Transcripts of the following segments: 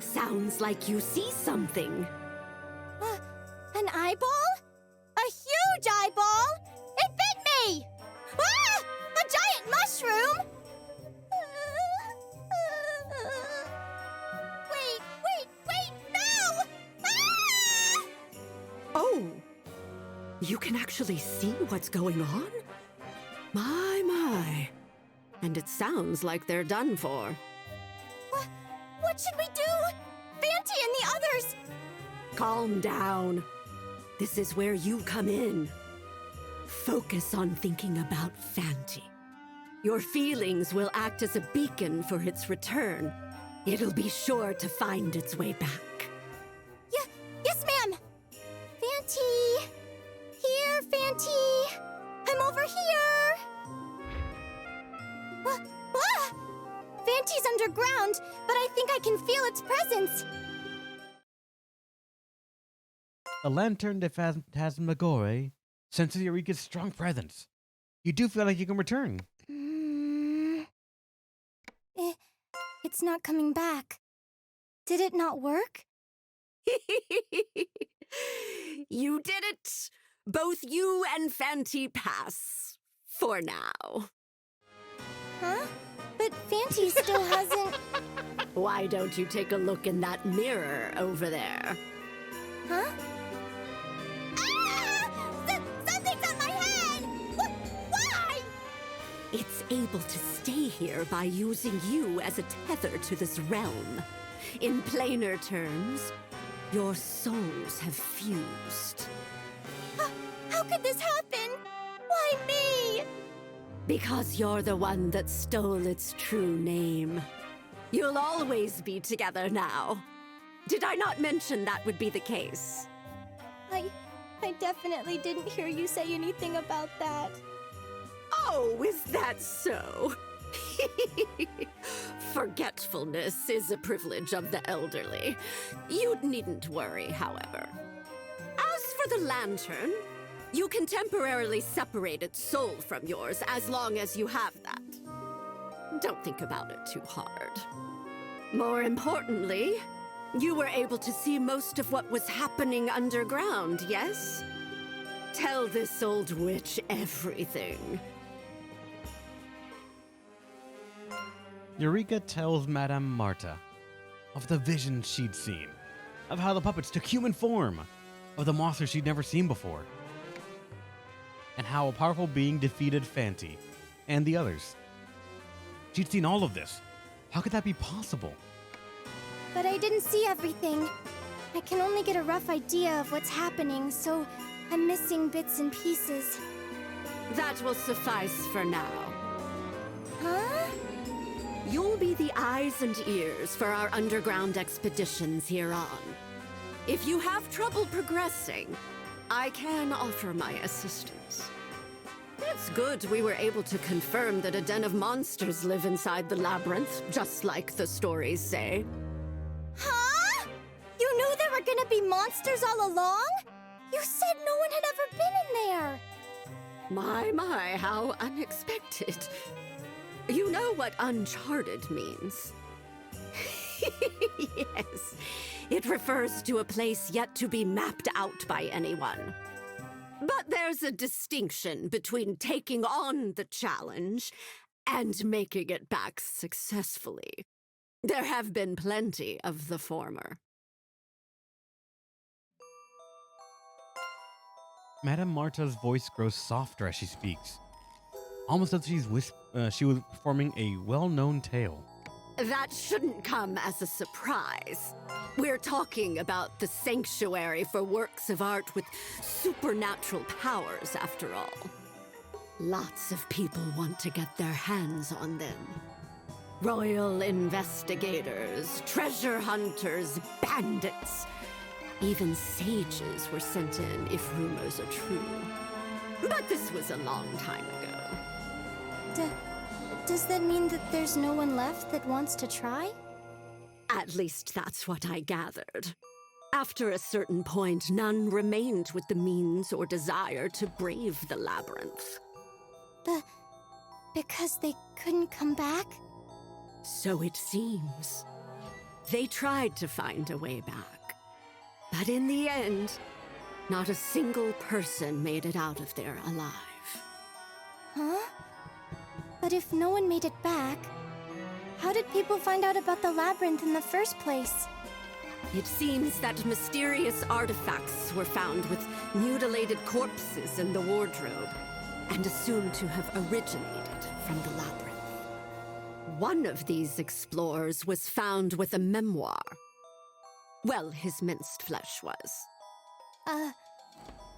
Sounds like you see something. An eyeball? A huge eyeball? It bit me! Ah! A giant mushroom! Wait, no! Ah! Oh, you can actually see what's going on? My. And it sounds like they're done for. What should we do? Fanty and the others! Calm down. This is where you come in. Focus on thinking about Fanty. Your feelings will act as a beacon for its return. It'll be sure to find its way back. Yes, ma'am! Fanty! Here, Fanty! I'm over here! Fanty's underground, but I think I can feel its presence. The lantern de Phantasmagoria senses Eureka's strong presence. You do feel like you can return. It's not coming back. Did it not work? You did it! Both you and Fanty pass. For now. Huh? But Fanty still hasn't... Why don't you take a look in that mirror over there? Huh? Ah! Something's on my head! Why? It's able to stay here by using you as a tether to this realm. In plainer terms, your souls have fused. How could this happen? Why me? Because you're the one that stole its true name. You'll always be together now. Did I not mention that would be the case? I definitely didn't hear you say anything about that. Oh, is that so? Forgetfulness is a privilege of the elderly. You needn't worry, however. As for the lantern, you can temporarily separate its soul from yours as long as you have that. Don't think about it too hard. More importantly, you were able to see most of what was happening underground, yes? Tell this old witch everything. Eureka tells Madame Marta of the visions she'd seen, of how the puppets took human form, of the monsters she'd never seen before, and how a powerful being defeated Fanty and the others. She'd seen all of this. How could that be possible? But I didn't see everything. I can only get a rough idea of what's happening, so I'm missing bits and pieces. That will suffice for now. Huh? You'll be the eyes and ears for our underground expeditions here on. If you have trouble progressing, I can offer my assistance. It's good we were able to confirm that a den of monsters live inside the labyrinth, just like the stories say. Huh? You knew there were gonna be monsters all along? You said no one had ever been in there. My, how unexpected. You know what uncharted means? Yes, it refers to a place yet to be mapped out by anyone. But there's a distinction between taking on the challenge and making it back successfully. There have been plenty of the former. Madame Marta's voice grows softer as she speaks, almost as she was performing a well-known tale. That shouldn't come as a surprise. We're talking about the sanctuary for works of art with supernatural powers, after all. Lots of people want to get their hands on them. Royal investigators, treasure hunters, bandits. Even sages were sent in if rumors are true. But this was a long time ago. Does that mean that there's no one left that wants to try? At least that's what I gathered. After a certain point, none remained with the means or desire to brave the labyrinth. Because they couldn't come back? So it seems. They tried to find a way back. But in the end, not a single person made it out of there alive. Huh? But if no one made it back, how did people find out about the labyrinth in the first place? It seems that mysterious artifacts were found with mutilated corpses in the wardrobe, and assumed to have originated from the labyrinth. One of these explorers was found with a memoir. Well, his minced flesh was.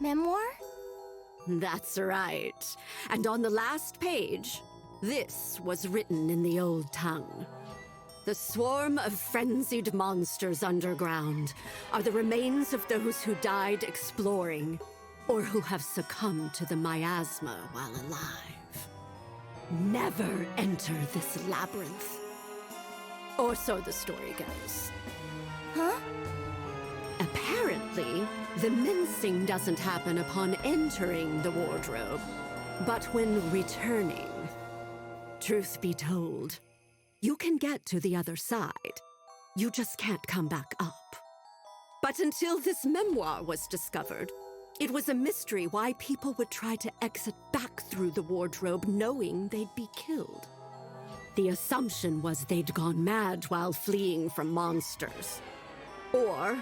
Memoir? That's right. And on the last page, this was written in the old tongue. The swarm of frenzied monsters underground are the remains of those who died exploring, or who have succumbed to the miasma while alive. Never enter this labyrinth. Or so the story goes. Huh? Apparently, the mincing doesn't happen upon entering the wardrobe, but when returning. Truth be told, you can get to the other side. You just can't come back up. But until this memoir was discovered, it was a mystery why people would try to exit back through the wardrobe knowing they'd be killed. The assumption was they'd gone mad while fleeing from monsters. Or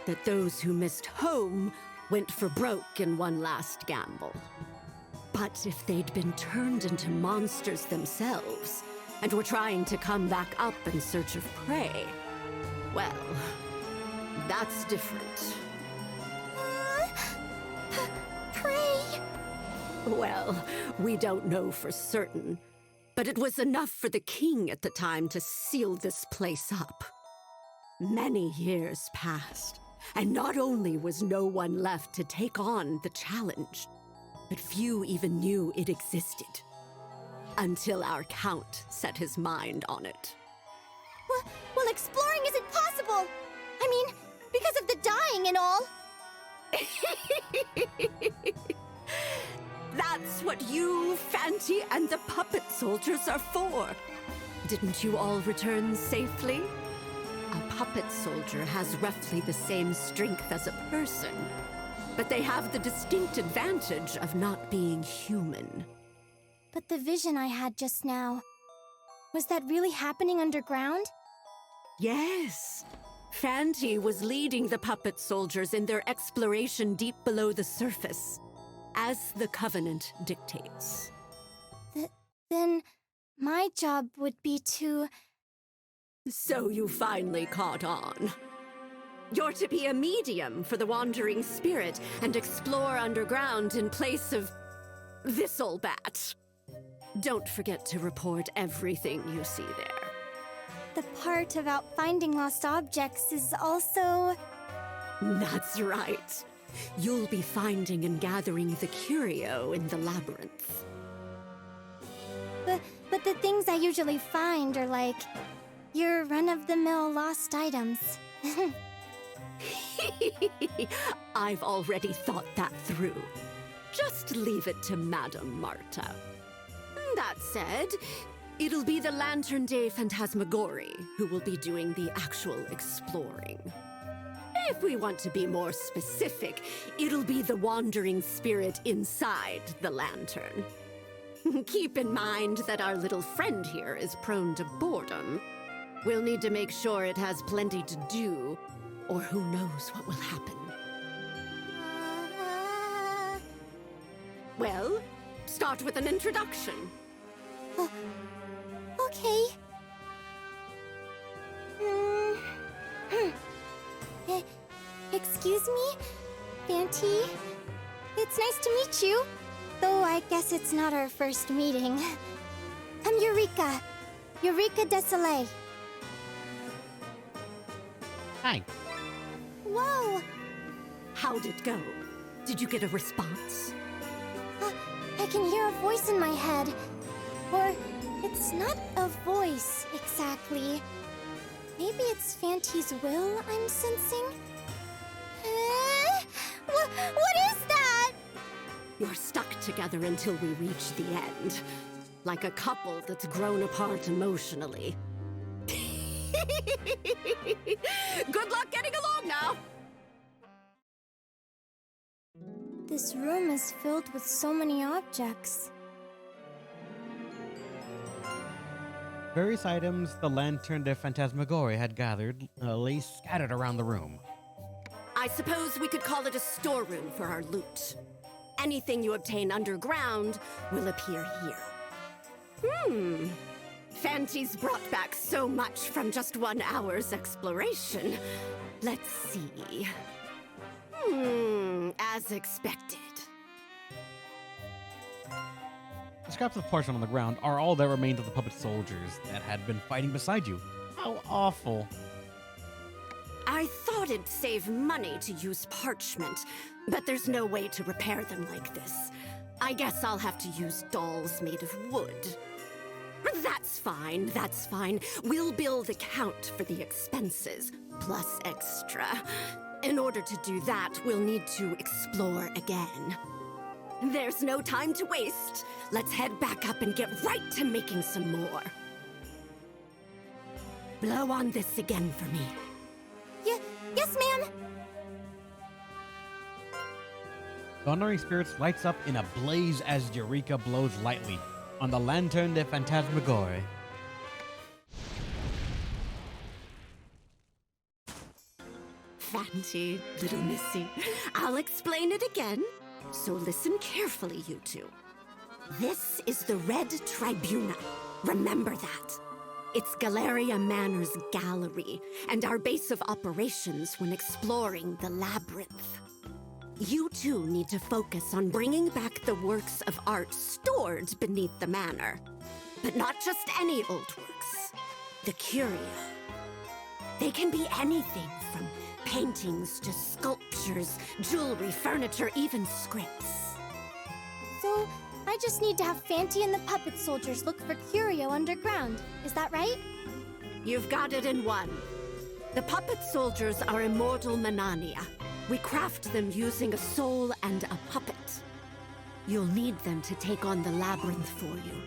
that those who missed home went for broke in one last gamble. But if they'd been turned into monsters themselves, and were trying to come back up in search of prey, well, that's different. Pray! Well, we don't know for certain, but it was enough for the king at the time to seal this place up. Many years passed, and not only was no one left to take on the challenge, but few even knew it existed. Until our count set his mind on it. Well, exploring isn't possible! I mean, because of the dying and all! That's what you, Fanty, and the puppet soldiers are for. Didn't you all return safely? A puppet soldier has roughly the same strength as a person, but they have the distinct advantage of not being human. But the vision I had just now, was that really happening underground? Yes. Fanty was leading the puppet soldiers in their exploration deep below the surface, as the Covenant dictates. Then my job would be to... So you finally caught on. You're to be a medium for the wandering spirit and explore underground in place of this old bat. Don't forget to report everything you see there. The part about finding lost objects is also... That's right. You'll be finding and gathering the curio in the labyrinth. But the things I usually find are like your run-of-the-mill lost items. I've already thought that through. Just leave it to Madame Marta. That said, it'll be the Lantern Day Phantasmagorie who will be doing the actual exploring. If we want to be more specific, it'll be the wandering spirit inside the lantern. Keep in mind that our little friend here is prone to boredom. We'll need to make sure it has plenty to do, or who knows what will happen. Well, start with an introduction. Okay. Excuse me, Fanty? It's nice to meet you, though I guess it's not our first meeting. I'm Eureka. Eureka Desolé. Hi. Whoa! How'd it go? Did you get a response? I can hear a voice in my head. Or, it's not a voice, exactly. Maybe it's Fanty's will I'm sensing? What is that? You're stuck together until we reach the end. like a couple that's grown apart emotionally. Good luck getting along now! This room is filled with so many objects. Various items the Lantern de Phantasmagoria had gathered lay scattered around the room. I suppose we could call it a storeroom for our loot. Anything you obtain underground will appear here. Fanty's brought back so much from just 1 hour's exploration. Let's see. As expected. The scraps of porcelain on the ground are all that remained of the puppet soldiers that had been fighting beside you. How awful. I thought it'd save money to use parchment, but there's no way to repair them like this. I guess I'll have to use dolls made of wood. That's fine, that's fine. We'll bill the count for the expenses, plus extra. In order to do that, we'll need to explore again. There's no time to waste. Let's head back up and get right to making some more. Blow on this again for me. Yes, ma'am! The Honoring Spirits lights up in a blaze as Eureka blows lightly on the Lantern de Phantasmagoria. Fanty, little missy. I'll explain it again, so listen carefully, you two. This is the Red Tribuna. Remember that. It's Galleria Manor's gallery, and our base of operations when exploring the Labyrinth. You two need to focus on bringing back the works of art stored beneath the manor. But not just any old works. The curio. They can be anything from paintings to sculptures, jewelry, furniture, even scripts. So, I just need to have Fanty and the puppet soldiers look for curio underground. Is that right? You've got it in one. The puppet soldiers are immortal Manania. We craft them using a soul and a puppet. You'll need them to take on the labyrinth for you.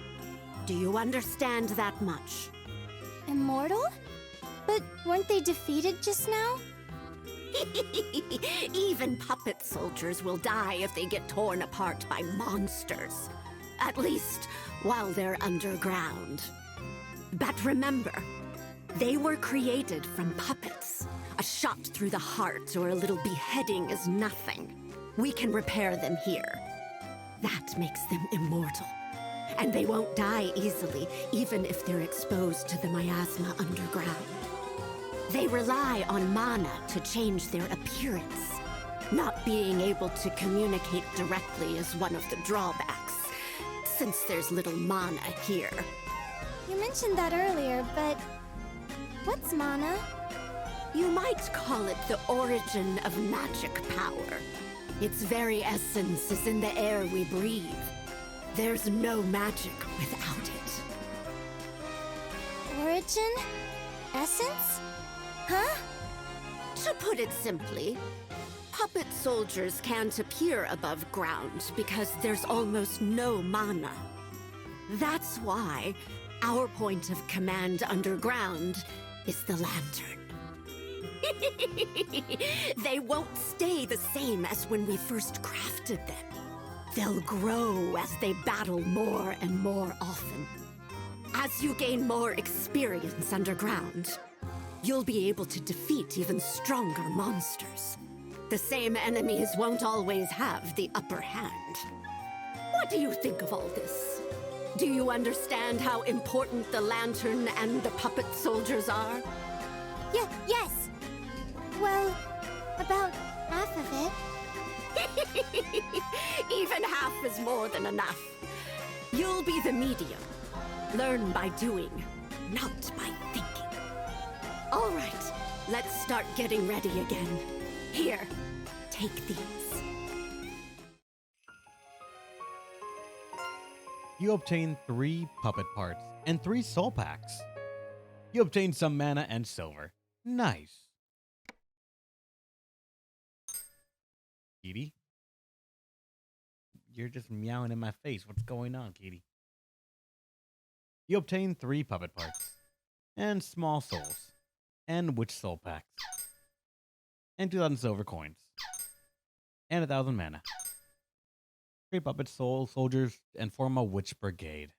Do you understand that much? Immortal? But weren't they defeated just now? Even puppet soldiers will die if they get torn apart by monsters. At least, while they're underground. But remember, they were created from puppets. A shot through the heart or a little beheading is nothing. We can repair them here. That makes them immortal. And they won't die easily, even if they're exposed to the miasma underground. They rely on mana to change their appearance. Not being able to communicate directly is one of the drawbacks, since there's little mana here. You mentioned that earlier, but what's mana? You might call it the origin of magic power. Its very essence is in the air we breathe. There's no magic without it. Origin? Essence? Huh? To put it simply, puppet soldiers can't appear above ground because there's almost no mana. That's why our point of command underground is the lantern. They won't stay the same as when we first crafted them. They'll grow as they battle more and more often. As you gain more experience underground, you'll be able to defeat even stronger monsters. The same enemies won't always have the upper hand. What do you think of all this? Do you understand how important the lantern and the puppet soldiers are? Yes. Well, about half of it. Even half is more than enough. You'll be the medium. Learn by doing, not by thinking. All right, let's start getting ready again. Here, take these. You obtain 3 puppet parts and 3 soul packs. You obtain some mana and silver. Nice. Kitty? You're just meowing in my face. What's going on, Kitty? You obtain 3 puppet parts, and small souls, and witch soul packs, and 2,000 silver coins, and 1,000 mana. 3 puppet soul soldiers and form a witch brigade.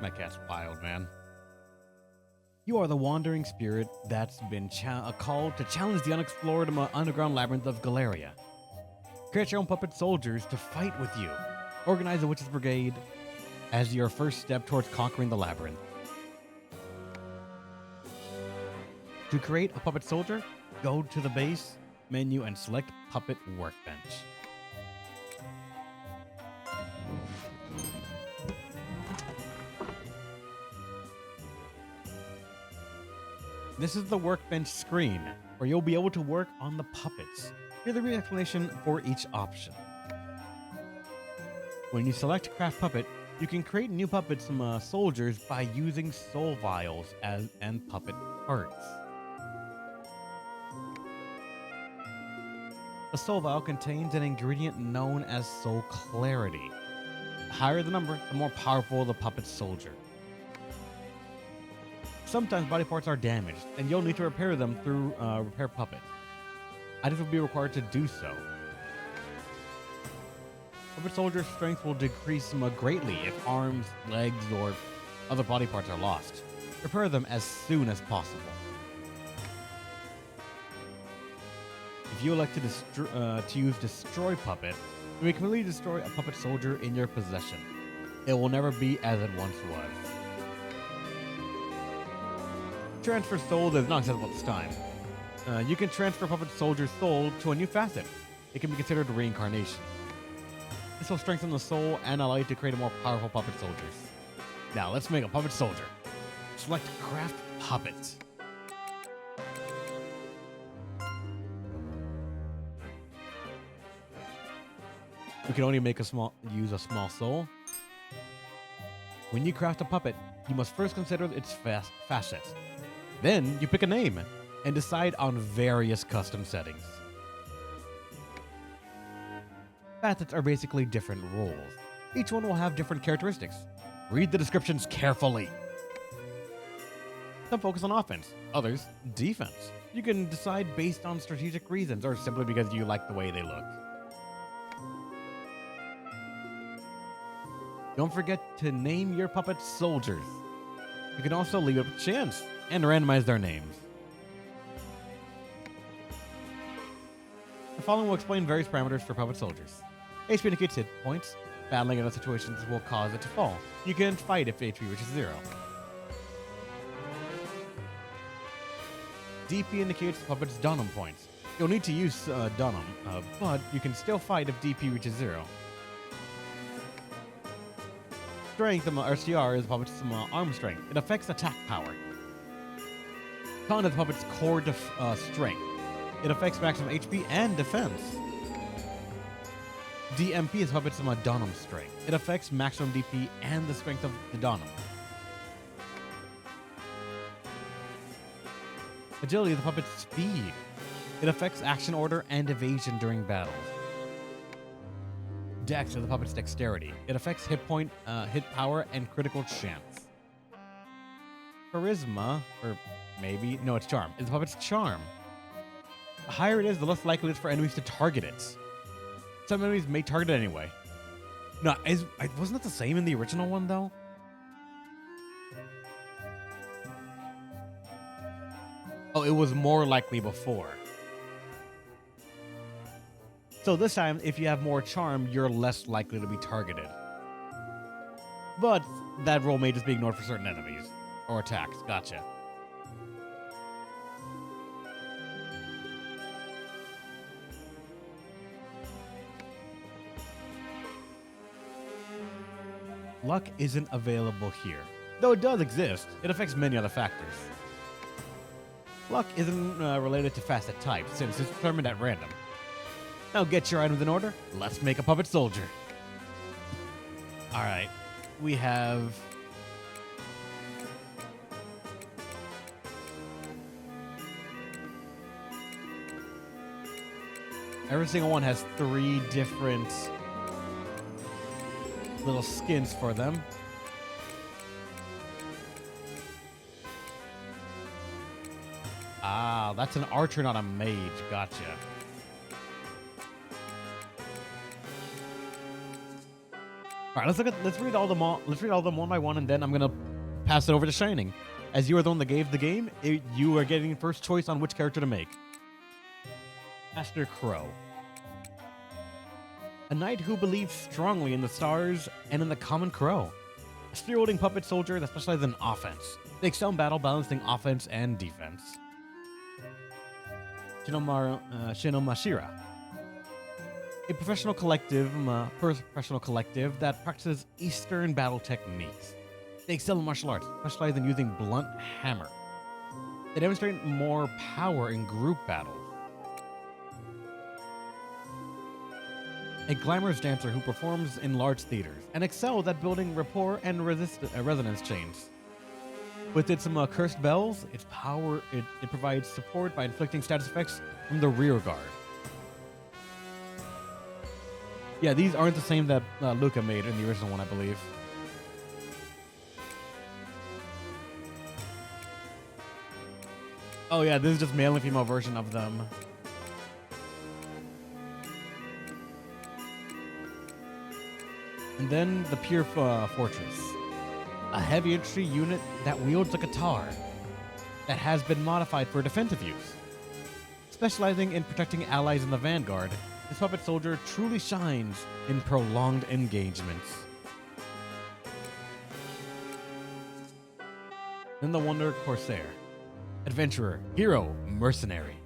My cat's wild, man. You are the wandering spirit that's been called to challenge the unexplored underground labyrinth of Galleria. Create your own puppet soldiers to fight with you. Organize a witches brigade as your first step towards conquering the labyrinth. To create a puppet soldier, go to the base menu and select Puppet Workbench. This is the workbench screen, where you'll be able to work on the puppets. Here's the brief explanation for each option. When you select Craft Puppet, you can create new puppets from soldiers by using soul vials and puppet parts. A soul vial contains an ingredient known as soul clarity. The higher the number, the more powerful the puppet soldier. Sometimes body parts are damaged, and you'll need to repair them through Repair Puppet. Items will be required to do so. Puppet Soldier's strength will decrease greatly if arms, legs, or other body parts are lost. Repair them as soon as possible. If you elect to use Destroy Puppet, you may completely destroy a Puppet Soldier in your possession. It will never be as it once was. Transfer soul is not accessible at this time. You can transfer Puppet Soldier's soul to a new facet. It can be considered reincarnation. This will strengthen the soul and allow you to create a more powerful Puppet Soldiers. Now let's make a Puppet Soldier. Select Craft Puppet. You can only use a small soul. When you craft a puppet, you must first consider its facets. Then you pick a name and decide on various custom settings. Facets are basically different roles. Each one will have different characteristics. Read the descriptions carefully. Some focus on offense, others defense. You can decide based on strategic reasons or simply because you like the way they look. Don't forget to name your puppet soldiers. You can also leave it up to chance and randomize their names. The following will explain various parameters for puppet soldiers. HP indicates hit points. Battling in other situations will cause it to fall. You can fight if HP reaches 0. DP indicates the puppet's Dunham points. You'll need to use Dunham, but you can still fight if DP reaches 0. Strength, or CR, is the puppet's arm strength. It affects attack power. Con is the puppet's core strength. It affects maximum HP and defense. DMP is the puppet's Dunham strength. It affects maximum DP and the strength of the Dunham. Agility is the puppet's speed. It affects action order and evasion during battles. Dex is the puppet's dexterity. It affects hit point, hit power, and critical chance. Charisma, or maybe, no, it's charm, is the puppet's charm. The higher it is, the less likely it is for enemies to target it. Some enemies may target it anyway. No, wasn't that the same in the original one, though? Oh, it was more likely before. So this time, if you have more charm, you're less likely to be targeted. But that roll may just be ignored for certain enemies. Or attacks. Gotcha. Luck isn't available here. Though it does exist, it affects many other factors. Luck isn't related to facet type, since it's determined at random. Now get your items in order. Let's make a puppet soldier. Alright. We have... Every single one has 3 different little skins for them. Ah, that's an archer, not a mage. Gotcha. All right, let's read all them all. Let's read all of them one by one, and then I'm gonna pass it over to Shining. As you are the one that gave the game, you are getting first choice on which character to make. Master Crow. A knight who believes strongly in the stars and in the common crow. A spear-wielding puppet soldier that specializes in offense. They excel in battle, balancing offense and defense. Shinomashira. A professional collective that practices Eastern battle techniques. They excel in martial arts, specialize in using blunt hammer. They demonstrate more power in group battles. A glamorous dancer who performs in large theaters and excels at building rapport and resonance chains. With its cursed bells, its power, it provides support by inflicting status effects from the rear guard. Yeah, these aren't the same that Luca made in the original one, I believe. Oh yeah, this is just male and female version of them. And then the Pure Fortress. A heavy infantry unit that wields a guitar that has been modified for defensive use. Specializing in protecting allies in the vanguard, this puppet soldier truly shines in prolonged engagements. Then the Wonder Corsair. Adventurer, hero, mercenary.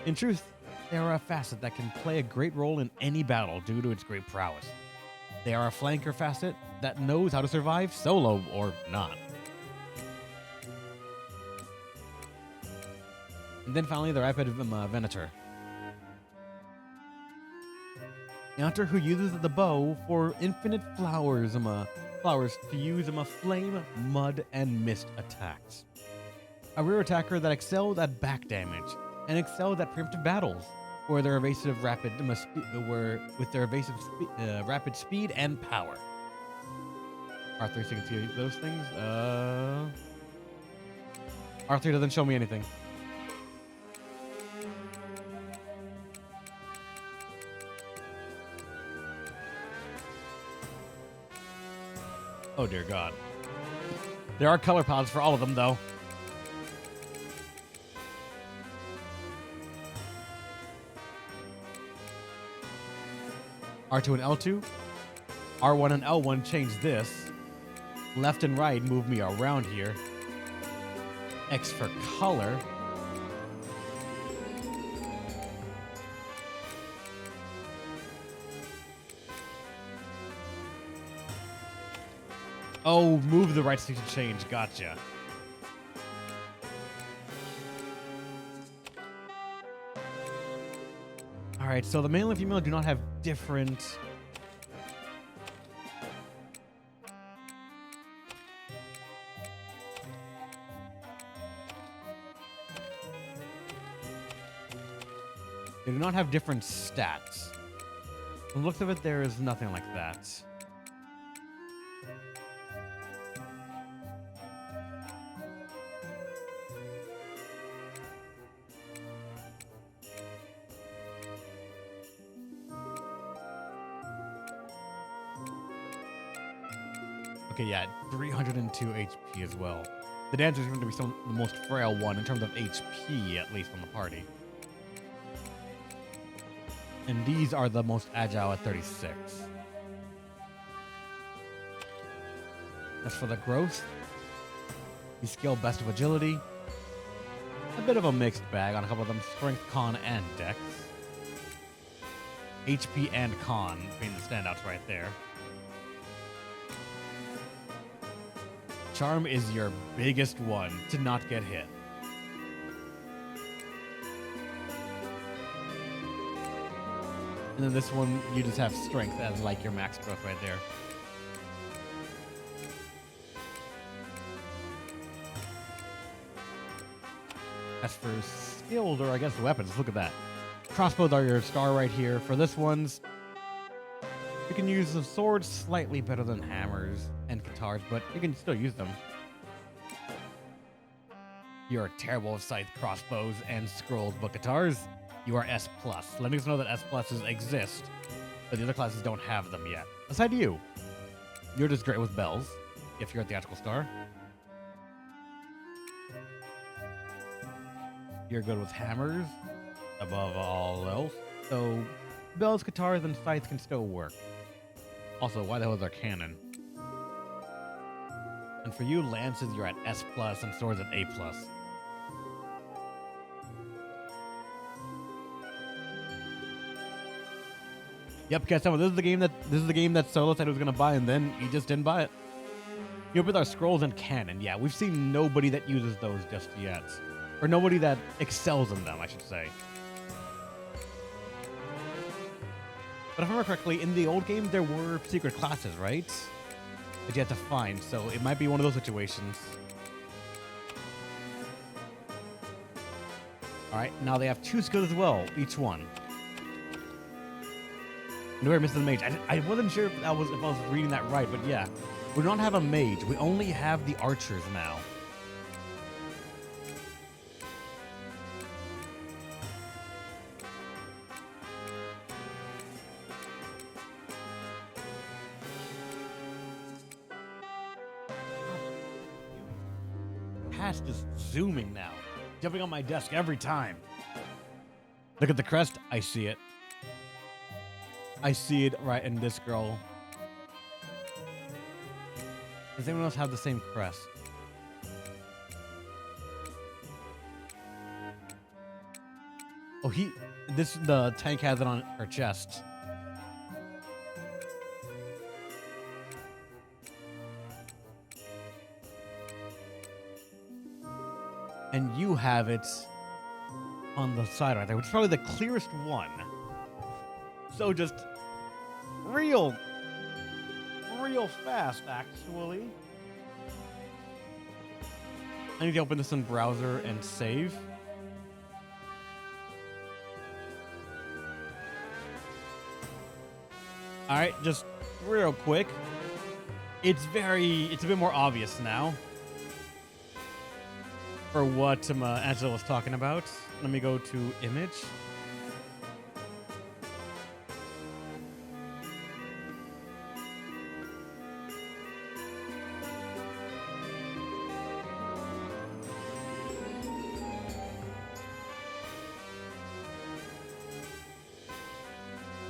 In truth, they are a facet that can play a great role in any battle due to its great prowess. They are a flanker facet that knows how to survive solo or not. And then finally, the Rapid Venator. An hunter who uses the bow for infinite flowers to use flame, mud, and mist attacks. A rear attacker that excels at back damage and excels at preemptive battles, where their evasive rapid rapid speed and power. R3, so you can see those things. R3 doesn't show me anything. Oh dear God. There are color pods for all of them, though. R2 and L2. R1 and L1 change this. Left and right move me around here. X for color. Oh, move the right stick to change. Gotcha. All right, so the male and female do not have different... They do not have different stats. From the looks of it, there is nothing like that. Okay, yeah, 302 HP as well. The dancer is going to be the most frail one in terms of HP, at least on the party. And these are the most agile at 36. As for the growth, you scale best of agility. A bit of a mixed bag on a couple of them. Strength, con, and dex. HP and con being the standouts right there. Charm is your biggest one to not get hit. And then this one, you just have strength as like your max growth right there. As for skilled, or I guess weapons, look at that. crossbows are your star right here. For this one's, you can use the swords slightly better than hammers and guitars, but you can still use them. You're terrible with scythe, crossbows, and scrolls, but guitars, you are S+. Letting us know that S+ exist, but the other classes don't have them yet. Aside you, you're just great with bells, if you're a theatrical star. You're good with hammers, above all else. So, bells, guitars, and scythes can still work. Also, why the hell is there cannon? And for you, lances, you're at S+, and swords at A+. Yep, guys, this is the game that Solo said he was gonna buy, and then he just didn't buy it. You know, with our scrolls and cannon, yeah, we've seen nobody that uses those just yet. Or nobody that excels in them, I should say. But if I remember correctly, in the old game, there were secret classes, right? That you had to find, so it might be one of those situations. Alright, now they have 2 skills as well, each one. Nowhere misses the mage. I wasn't sure if I was reading that right, but yeah. We don't have a mage, we only have the archers now. Cat's just zooming now. Jumping on my desk every time. Look at the crest. I see it. I see it right in this girl. Does anyone else have the same crest? Oh, the tank has it on her chest. And you have it on the side right there, which is probably the clearest one. So just real fast, actually. I need to open this in browser and save. All right, just real quick. It's a bit more obvious now. For what Angela was talking about. Let me go to image.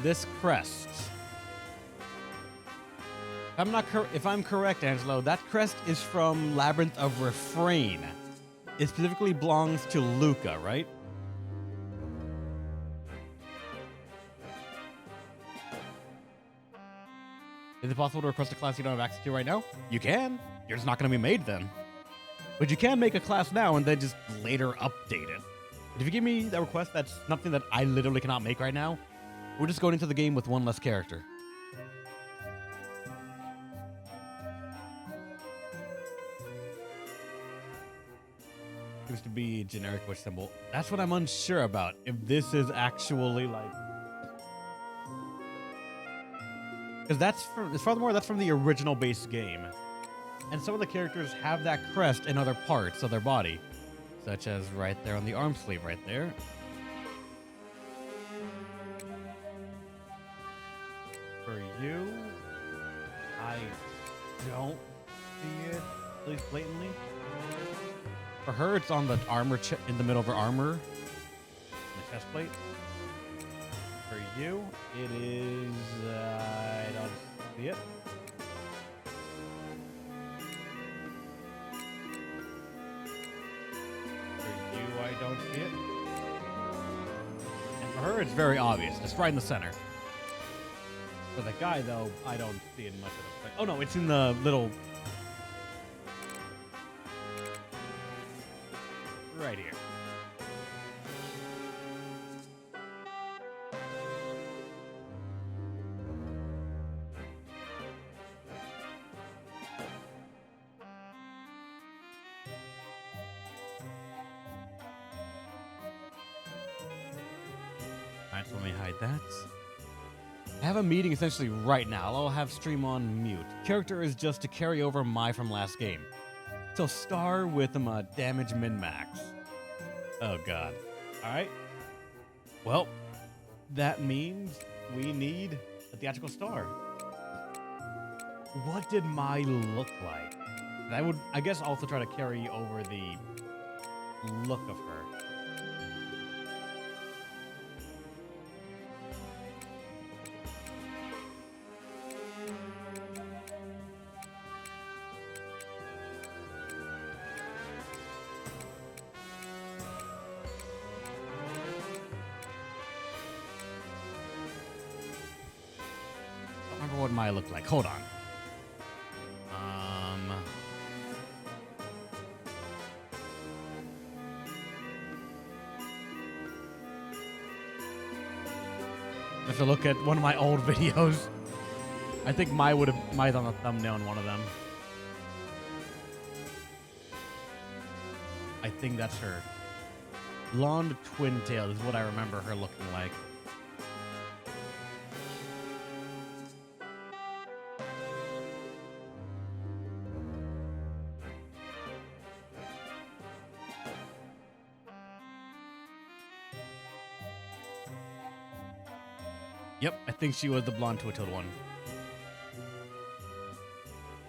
This crest. If I'm correct, Angelo, that crest is from Labyrinth of Refrain. It specifically belongs to Luca, right? Is it possible to request a class you don't have access to right now? You can. You're just not going to be made then. But you can make a class now and then just later update it. But if you give me that request, that's something that I literally cannot make right now. We're just going into the game with one less character. Seems to be a generic wish symbol. That's what I'm unsure about. If this is actually like... Because furthermore, that's from the original base game. And some of the characters have that crest in other parts of their body. Such as right there on the arm sleeve right there. For you, I don't see it, at least blatantly. For her, it's on the armor in the middle of her armor, the chest plate. For you, it is, I don't see it. For you, I don't see it. And for her, it's very obvious. It's right in the center. For the guy, though, I don't see it much of it. Oh, no, it's in the little... right here. Alright, that's... I have a meeting essentially right now. I'll have stream on mute. Character is just to carry over my from last game. So star with damage min-max. Oh god. Alright. Well, that means we need a theatrical star. What did Mai look like? That would, I guess, also try to carry over the look of her. I don't remember what Mai looked like. Hold on. I have to look at one of my old videos. I think Mai's on the thumbnail in one of them. I think that's her. Blonde twin tail is what I remember her looking like. Yep, I think she was the blonde twin-tailed one.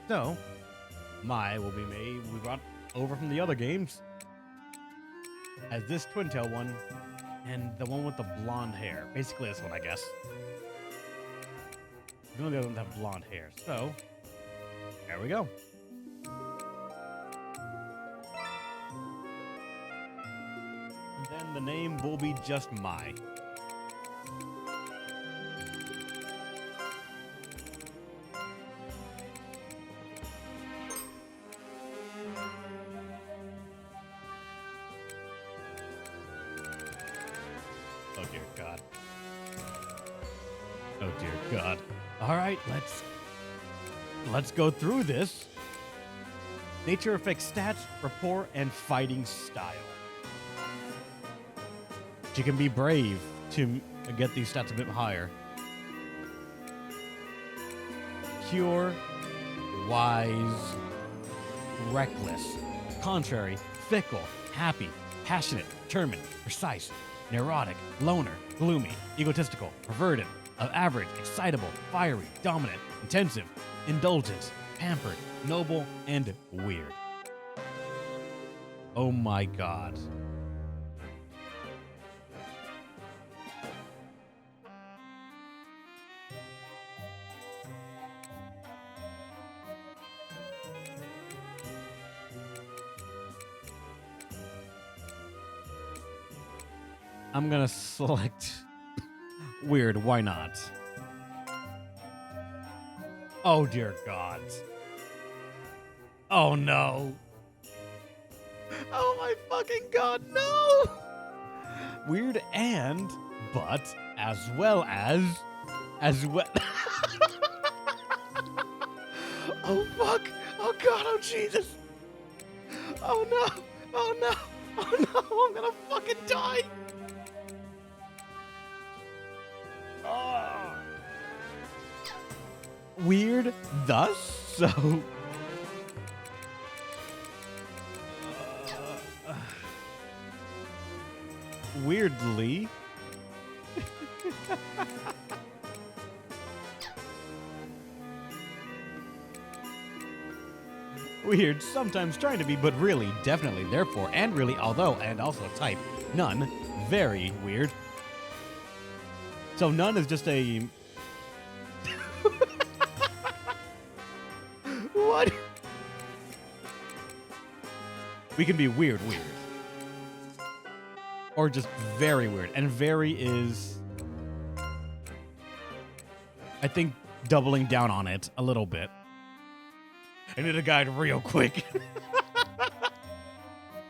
So, Mai will be we brought over from the other games as this twin-tail one and the one with the blonde hair. Basically this one, I guess. None of the other ones have blonde hair. So, there we go. And then the name will be just Mai. Oh dear God. Oh dear God. All right, let's go through this. Nature affects stats, rapport, and fighting style. She can be brave to get these stats a bit higher. Pure, wise, reckless, contrary, fickle, happy, passionate, determined, precise, neurotic, loner, gloomy, egotistical, perverted, average, excitable, fiery, dominant, intensive, indulgent, pampered, noble, and weird. Oh my God. I'm gonna select weird, why not? Oh dear God. Oh no. Oh my fucking God, no! Weird and, but, as well. Oh fuck! Oh God, oh Jesus! Oh no! Oh no! Oh no! I'm gonna fucking die! Oh. Weird, thus, so... weirdly... Weird, sometimes trying to be, but really, definitely, therefore, and really, although, and also type, none, very weird. So none is just a... What? We can be weird. Or just very weird. And very is... I think doubling down on it a little bit. I need a guide real quick.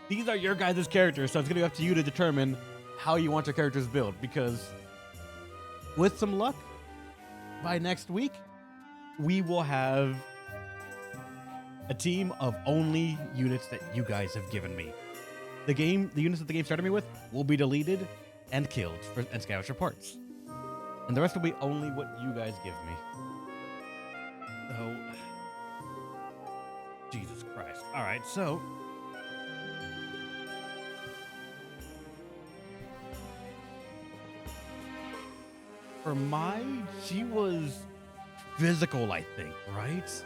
These are your guys' characters, so it's going to be up to you to determine how you want your characters built, because with some luck, by next week, we will have a team of only units that you guys have given me. The units that the game started me with will be deleted and killed and scavenged for parts. And the rest will be only what you guys give me. So, Jesus Christ. All right, so for Mai, she was physical, I think, right?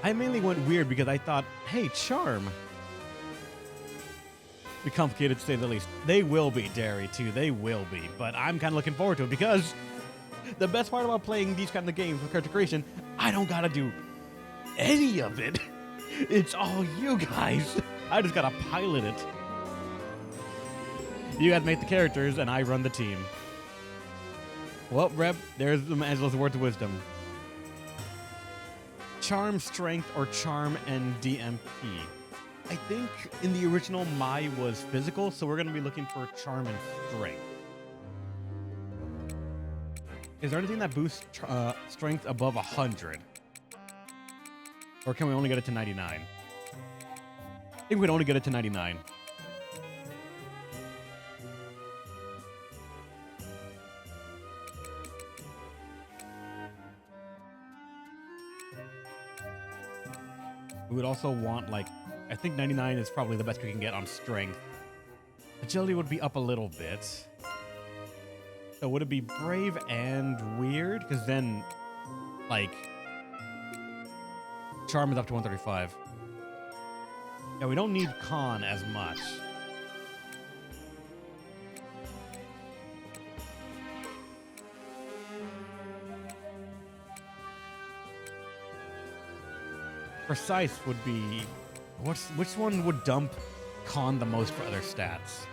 I mainly went weird because I thought, hey, charm. Be complicated to say the least. They will be dairy too. They will be, but I'm kind of looking forward to it because the best part about playing these kind of games with character creation, I don't gotta do any of it. It's all you guys. I just gotta pilot it. You guys make the characters, and I run the team. Well, Rep, there's Angela's words of wisdom. Charm, strength, or charm and DMP. I think in the original, Mai was physical, so we're going to be looking for charm and strength. Is there anything that boosts strength above 100? Or can we only get it to 99? I think we can only get it to 99. We would also want, like, I think 99 is probably the best we can get on strength. Agility would be up a little bit. So would it be brave and weird? Because then, like, charm is up to 135. Yeah, we don't need con as much. Precise would be... Which one would dump con the most for other stats?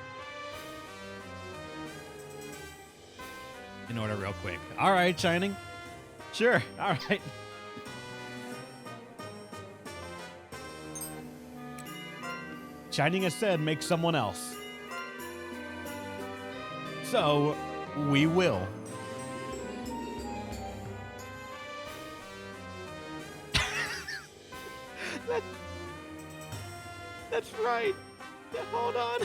In order real quick. All right, Shining. Sure, all right. Shining has said make someone else. So, we will. That's right. Yeah, hold on.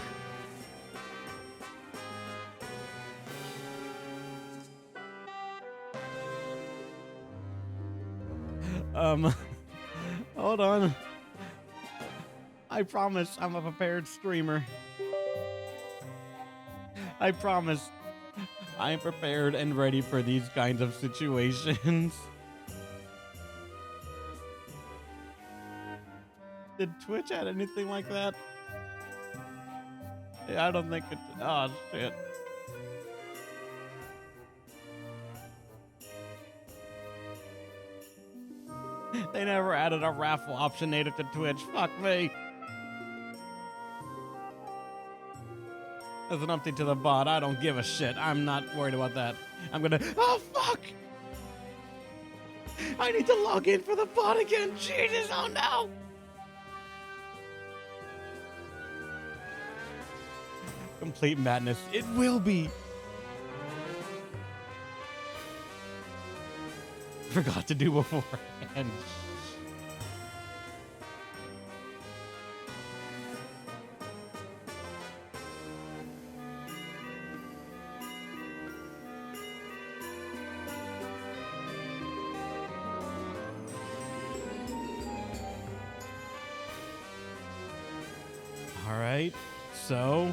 Hold on. I promise I'm a prepared streamer. I promise I'm prepared and ready for these kinds of situations. Did Twitch add anything like that? Yeah, I don't think it... Oh, shit. They never added a raffle option native to Twitch. Fuck me. There's an update to the bot. I don't give a shit. I'm not worried about that. I'm gonna... Oh, fuck! I need to log in for the bot again. Jesus, oh no! Complete madness. It will be. Forgot to do beforehand. All right, so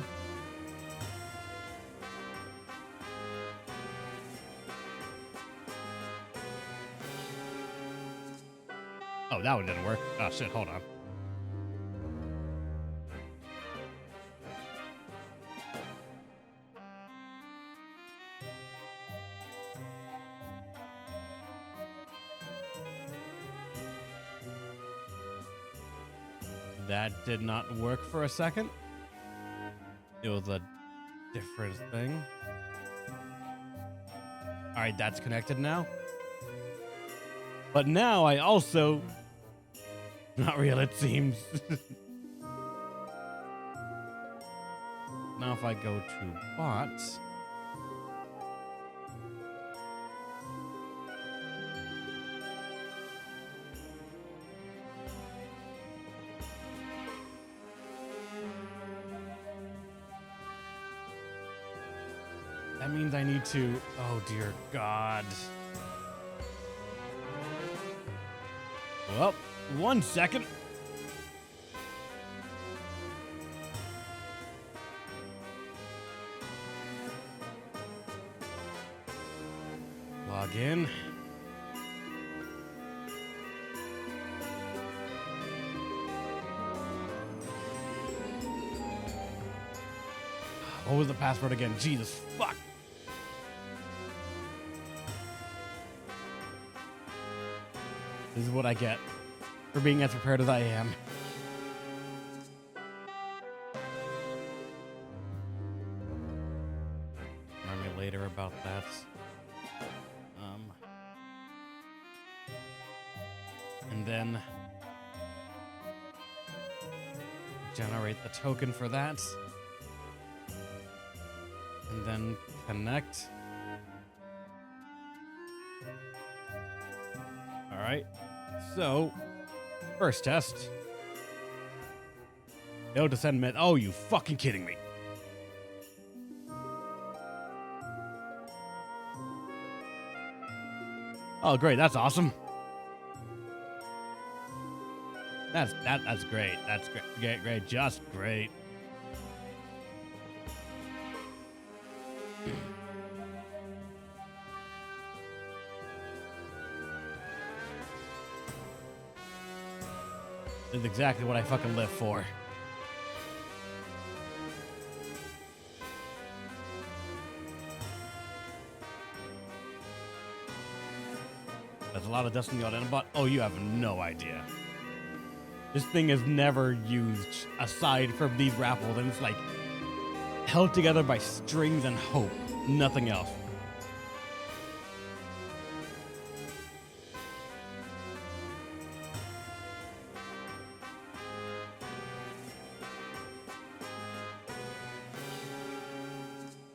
oh, that one didn't work. Oh shit, hold on. That did not work for a second. It was a different thing. All right, that's connected now. But now I also... Not real, it seems. Now if I go to bots... That means I need to... Oh, dear God. Well, 1 second. Log in. What was the password again? Jesus, fuck. This is what I get for being as prepared as I am. Remind me later about that. And then generate the token for that. And then connect. All right. So, first test. No descend myth. Oh, you fucking kidding me. Oh, great. That's awesome. That's great. That's great. Great. Just great. This is exactly what I fucking live for. There's a lot of dust in the Autobot. Oh, you have no idea. This thing is never used aside from these raffles, and it's like held together by strings and hope. Nothing else.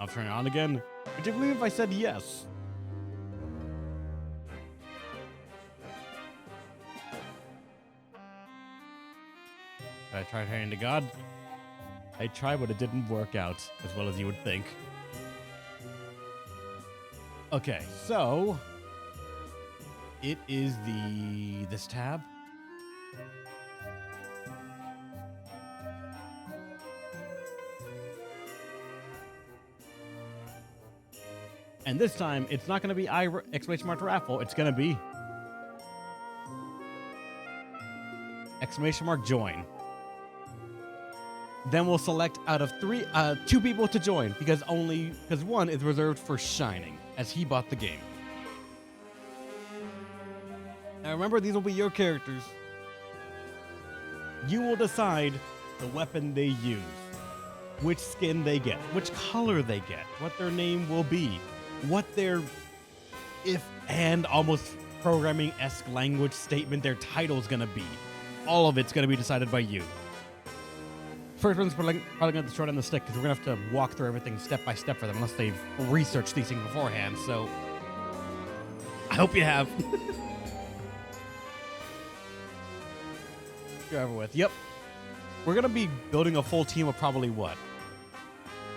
I'll turn it on again. Would you believe if I said yes? Did I try praying to God? I tried, but it didn't work out as well as you would think. Okay, so it is this tab. And this time, it's not going to be exclamation mark raffle. It's going to be exclamation mark join. Then we'll select out of two people to join because one is reserved for Shining as he bought the game. Now remember, these will be your characters. You will decide the weapon they use, which skin they get, which color they get, what their name will be, what their if and almost programming-esque language statement their title's gonna be. All of it's gonna be decided by you. First one's probably gonna have to short on the stick because we're gonna have to walk through everything step by step for them unless they've researched these things beforehand. So I hope you have. You're over with. Yep. We're gonna be building a full team of probably what?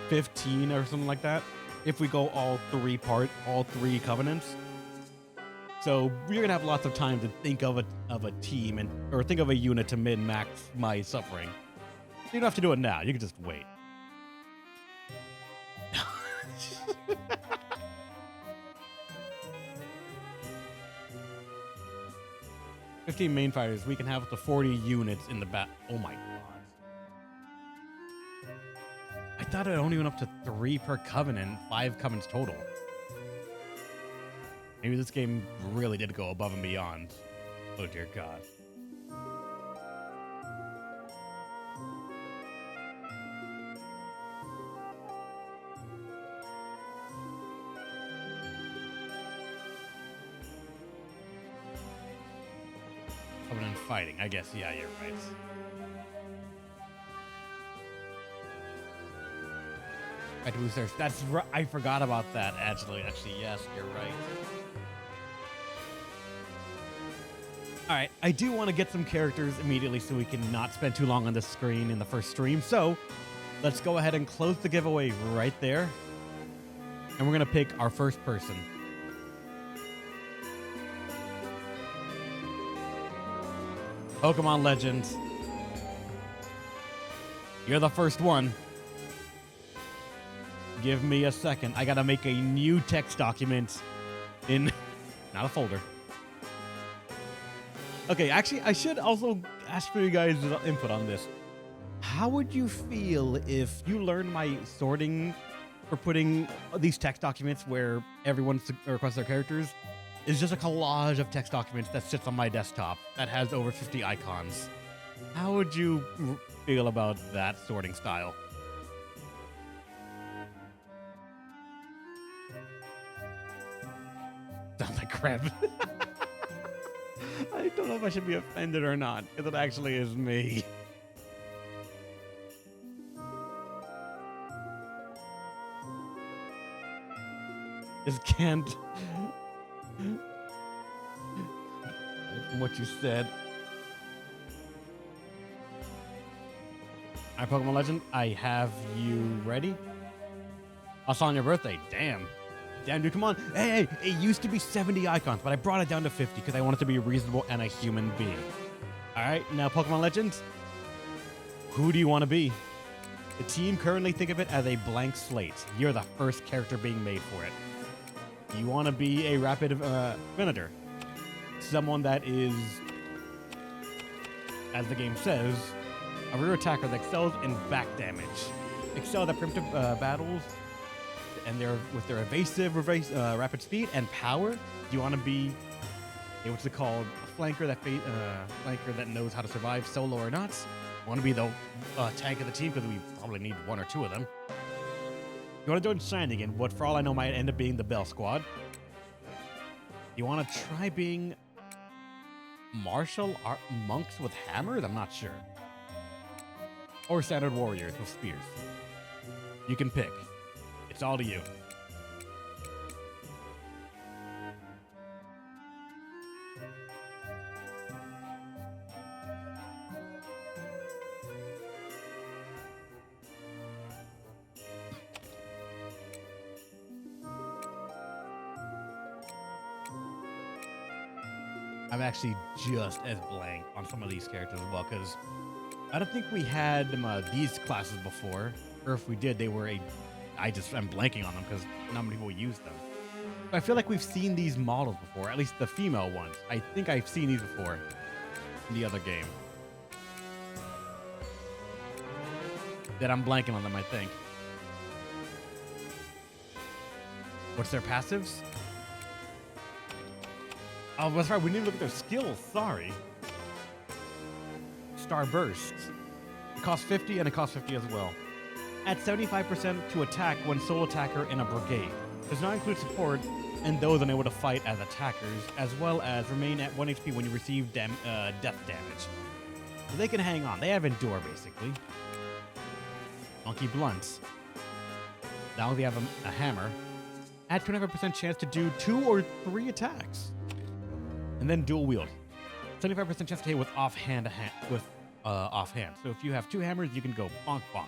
15 or something like that. If we go all three covenants. So you're gonna have lots of time to think of a team or think of a unit to min-max my suffering. You don't have to do it now. You can just wait. $15 main fighters. We can have up to 40 units in the back. Oh my god. I thought it only went up to 3 per covenant, 5 covenants total. Maybe this game really did go above and beyond. Oh dear god. Covenant fighting. I guess, yeah, you're right. I do there. That's right. I forgot about that. Actually, yes, you're right. All right, I do want to get some characters immediately so we can not spend too long on the screen in the first stream. So let's go ahead and close the giveaway right there. And we're going to pick our first person. Pokemon Legends. You're the first one. Give me a second. I gotta make a new text document in, not a folder. Okay, actually, I should also ask for you guys' input on this. How would you feel if you learned my sorting for putting these text documents where everyone requests their characters is just a collage of text documents that sits on my desktop that has over 50 icons? How would you feel about that sorting style? Sounds like crap. I don't know if I should be offended or not, because it actually is me. Just can't. From what you said. Alright, Pokemon Legend, I have you ready? I saw on your birthday. Damn, dude, come on. Hey, it used to be 70 icons, but I brought it down to 50 because I wanted to be reasonable and a human being. All right, now Pokemon Legends, who do you want to be? The team currently think of it as a blank slate. You're the first character being made for it. You want to be a rapid Venator. Someone that is, as the game says, a rear attacker that excels in back damage. Excel at primitive battles, and with their evasive, rapid speed and power. You want to be what's it called? A flanker that knows how to survive solo or not. Want to be the tank of the team because we probably need one or two of them. You want to join Shiny again, but for all I know, might end up being the Bell Squad. You want to try being martial art monks with hammers? I'm not sure. Or standard warriors with spears. You can pick. It's all to you. I'm actually just as blank on some of these characters as well, because I don't think we had these classes before, or if we did, they were I'm blanking on them because not many people use them. But I feel like we've seen these models before, at least the female ones. I think I've seen these before in the other game. That I'm blanking on them, I think. What's their passives? Oh, that's right. We need to look at their skills. Sorry. Star Burst. It costs 50 and it costs 50 as well. At 75% to attack when sole attacker in a brigade. Does not include support and those unable to fight as attackers, as well as remain at 1 HP when you receive death damage. So they can hang on. They have Endure, basically. Monkey Blunts. Now they have a hammer. At 25% chance to do 2 or 3 attacks. And then dual wield. 75% chance to hit with offhand. So if you have 2 hammers, you can go bonk bonk.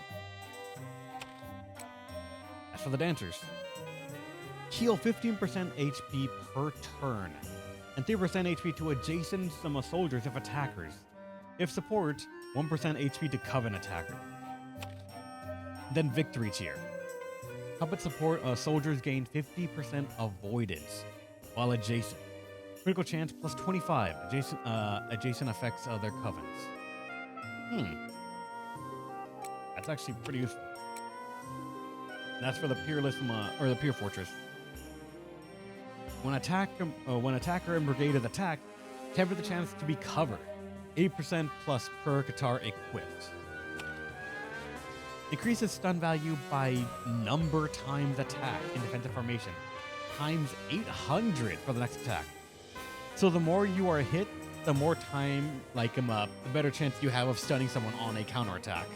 As for the dancers, heal 15% HP per turn, and 3% HP to adjacent soldiers if attackers. If support, 1% HP to coven attacker. Then victory tier. Puppet support soldiers gain 50% avoidance while adjacent. Critical chance plus 25. Adjacent effects of their covens. That's actually pretty useful. And that's for the Peerless or the Peer Fortress. When attacker and brigade is attacked, 10% the chance to be covered. 8% plus per guitar equipped. Increases stun value by number times attack in defensive formation. Times 800 for the next attack. So the more you are hit, the more time, the better chance you have of stunning someone on a counterattack.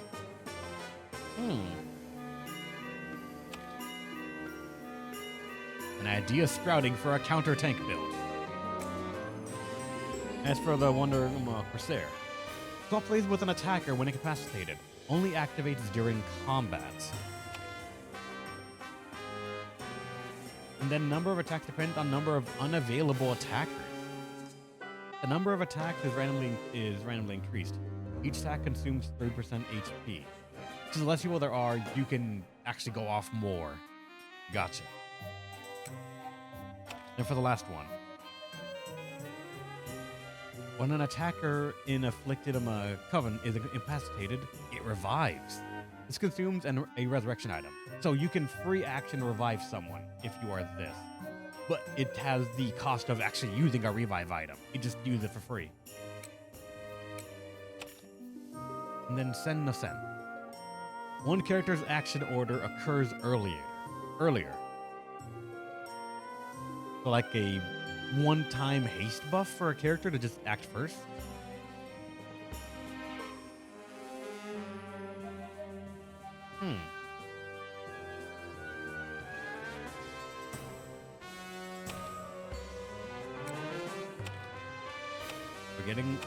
An idea sprouting for a counter tank build. As for the Wonder Corsair, swap plays with an attacker when incapacitated. Only activates during combat. And then number of attacks depends on number of unavailable attackers. The number of attacks is randomly increased. Each attack consumes 30% HP. So the less people there are, you can actually go off more. Gotcha. And for the last one. When an attacker in afflicted coven is incapacitated, it revives. This consumes a resurrection item. So you can free action revive someone if you are this. But it has the cost of actually using a revive item. You just use it for free. And then Sen no Sen. One character's action order occurs earlier. So like a one-time haste buff for a character to just act first.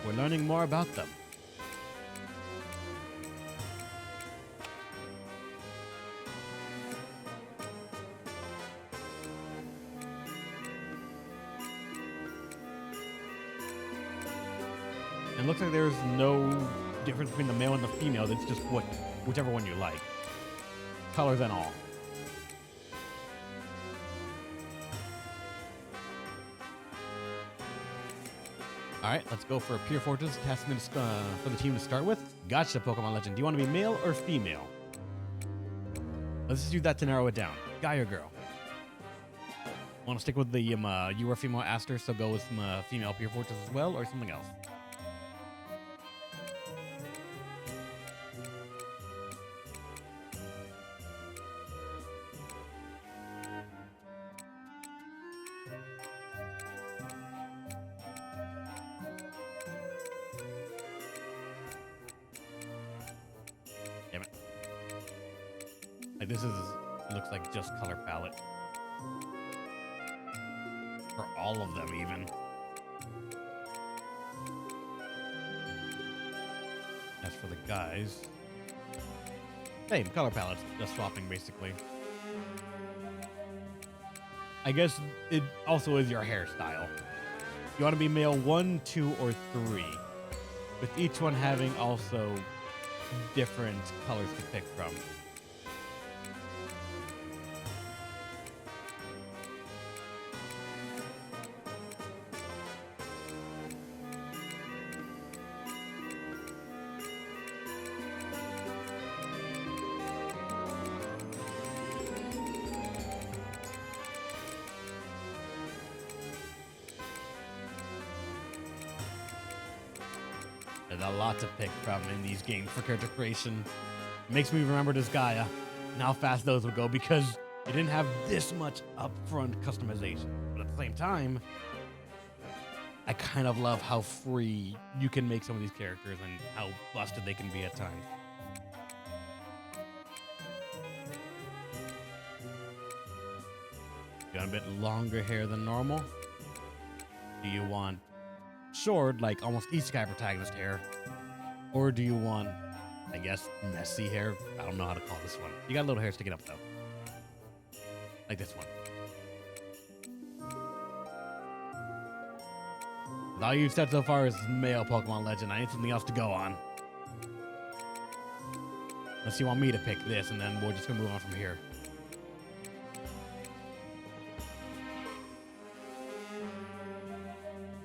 We're learning more about them. It looks like there's no difference between the male and the female. It's just whichever one you like. Colors and all. All right, let's go for a Pure Fortress tasking for the team to start with. Gotcha, Pokemon Legend. Do you want to be male or female? Let's just use that to narrow it down. Guy or girl? Want to stick with the you were female Aster, so go with some female Pure Fortress as well, or something else? Like this looks like just color palette. For all of them even. As for the guys, same color palette, just swapping basically. I guess it also is your hairstyle. You want to be male 1, 2, or 3, with each one having also different colors to pick from. There's a lot to pick from in these games for character creation. Makes me remember this Gaia and how fast those would go because you didn't have this much upfront customization. But at the same time, I kind of love how free you can make some of these characters and how busted they can be at times. You want a bit longer hair than normal? Do you want short, like almost isekai protagonist hair? Or do you want, I guess, messy hair? I don't know how to call this one. You got a little hair sticking up though. Like this one. All you've said so far is male Pokemon Legend. I need something else to go on. Unless you want me to pick this, and then we're just gonna move on from here.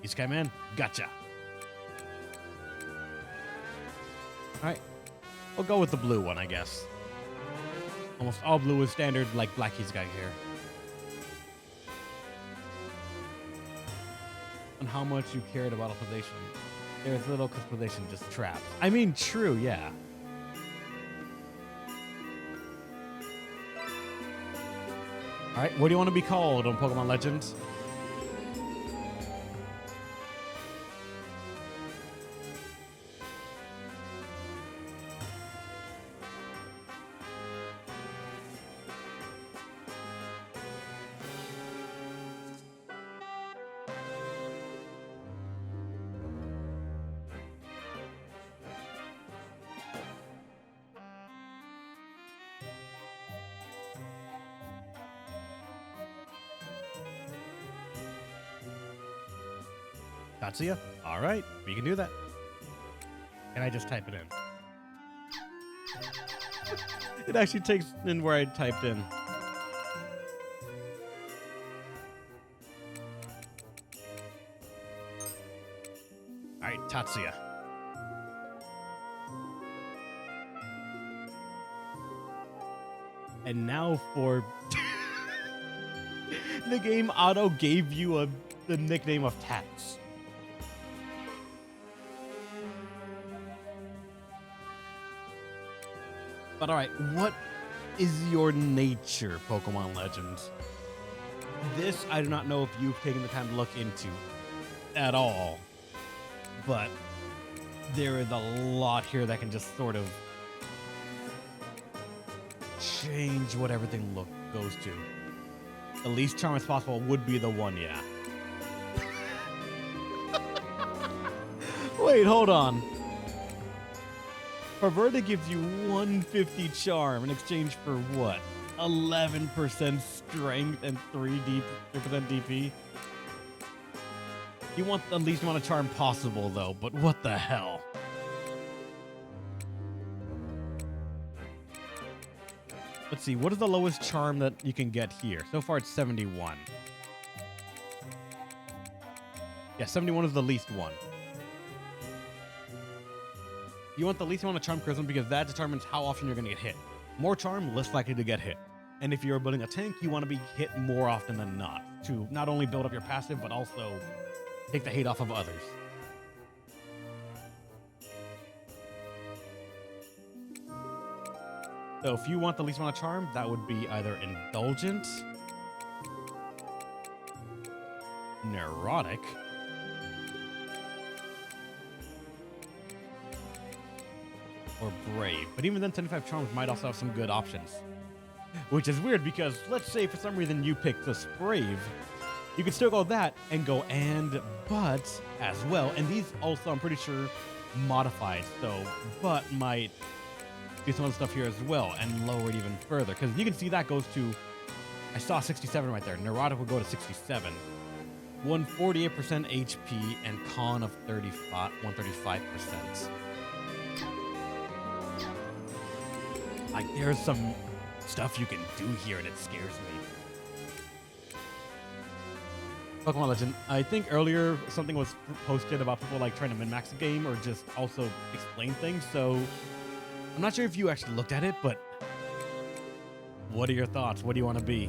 Isekai Man, gotcha. Alright, we'll go with the blue one, I guess. Almost all blue is standard, like Black Isekai here. And how much you cared about customization. There's little customization, just traps. I mean, true, yeah. Alright, what do you want to be called on Pokemon Legends? Tatsuya? All right, we can do that. Can I just type it in? It actually takes in where I typed in. All right, Tatsuya. And now for the game auto gave you the nickname of Tats. But all right, what is your nature, Pokemon Legends? This I do not know if you've taken the time to look into at all, but there is a lot here that can just sort of change what everything goes to. The least charm as possible would be the one, yeah. Wait, hold on. Perverted gives you 150 charm in exchange for what? 11% strength and 3% DP? You want the least amount of charm possible, though, but what the hell? Let's see, what is the lowest charm that you can get here? So far, it's 71. Yeah, 71 is the least one. You want the least amount of charm charisma because that determines how often you're going to get hit. More charm, less likely to get hit. And if you're building a tank, you want to be hit more often than not to not only build up your passive, but also take the hate off of others. So if you want the least amount of charm, that would be either Indulgent, Neurotic, or Brave. But even then, 75 charms might also have some good options. Which is weird because let's say for some reason you pick this Brave, you could still go that and go but as well. And these also, I'm pretty sure, modified. So but might do some other stuff here as well and lower it even further. Because you can see that goes to, I saw 67 right there. Neurotic will go to 67. 148% HP and con of 135%. Like, there's some stuff you can do here and it scares me. Pokemon Legend, I think earlier something was posted about people like trying to min-max the game or just also explain things, so I'm not sure if you actually looked at it, but what are your thoughts? What do you want to be?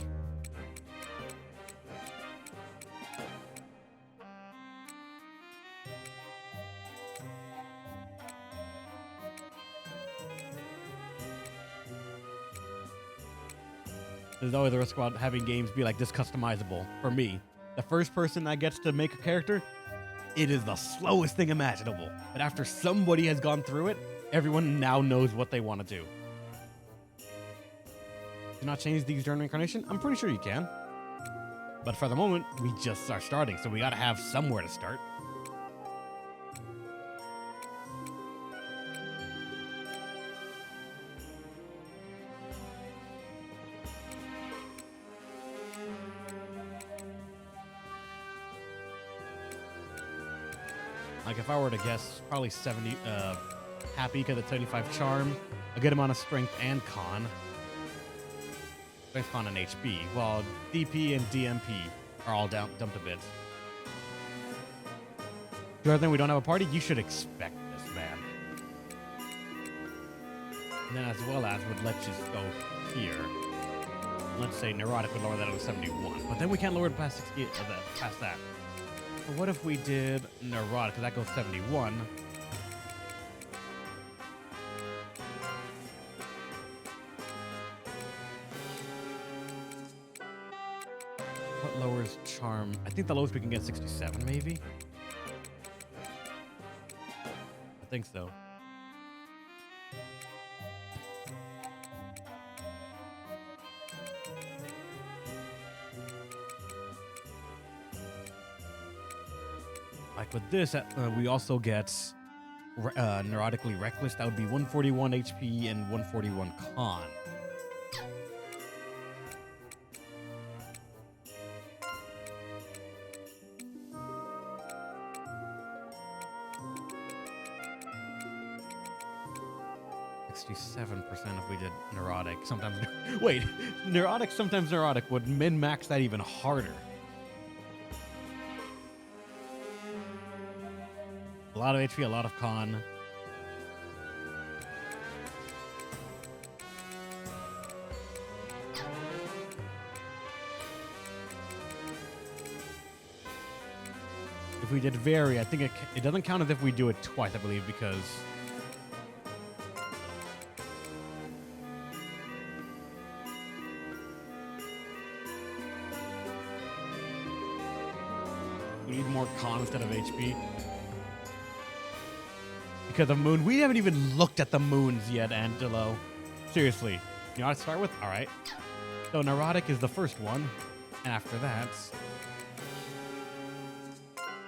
There's always a risk about having games be like this customizable. For me, the first person that gets to make a character, it is the slowest thing imaginable. But after somebody has gone through it, everyone now knows what they want to do. Do not change these during reincarnation? I'm pretty sure you can. But for the moment, we just are starting, so we gotta have somewhere to start. Like if I were to guess, probably 70, happy because it's 75 charm, a good amount of strength and con. Strength, con, and HP, while DP and DMP are all dumped a bit. The other thing, we don't have a party, you should expect this, man. And then as well as would let you go here. Let's say Neurotic would lower that to 71, but then we can't lower it past 60, past that. But what if we did Neurotic, because that goes 71. What lowers charm? I think the lowest we can get 67, maybe? I think so. Like with this, we also get Neurotically Reckless. That would be 141 HP and 141 con. 67% if we did neurotic. Sometimes, wait, neurotic, sometimes neurotic would min-max that even harder. A lot of HP, a lot of con. If we did vary, I think it doesn't count as if we do it twice, I believe, because we need more con instead of HP. Because of moon, we haven't even looked at the moons yet, Angelo. Seriously, you know what to start with? All right. So neurotic is the first one, and after that,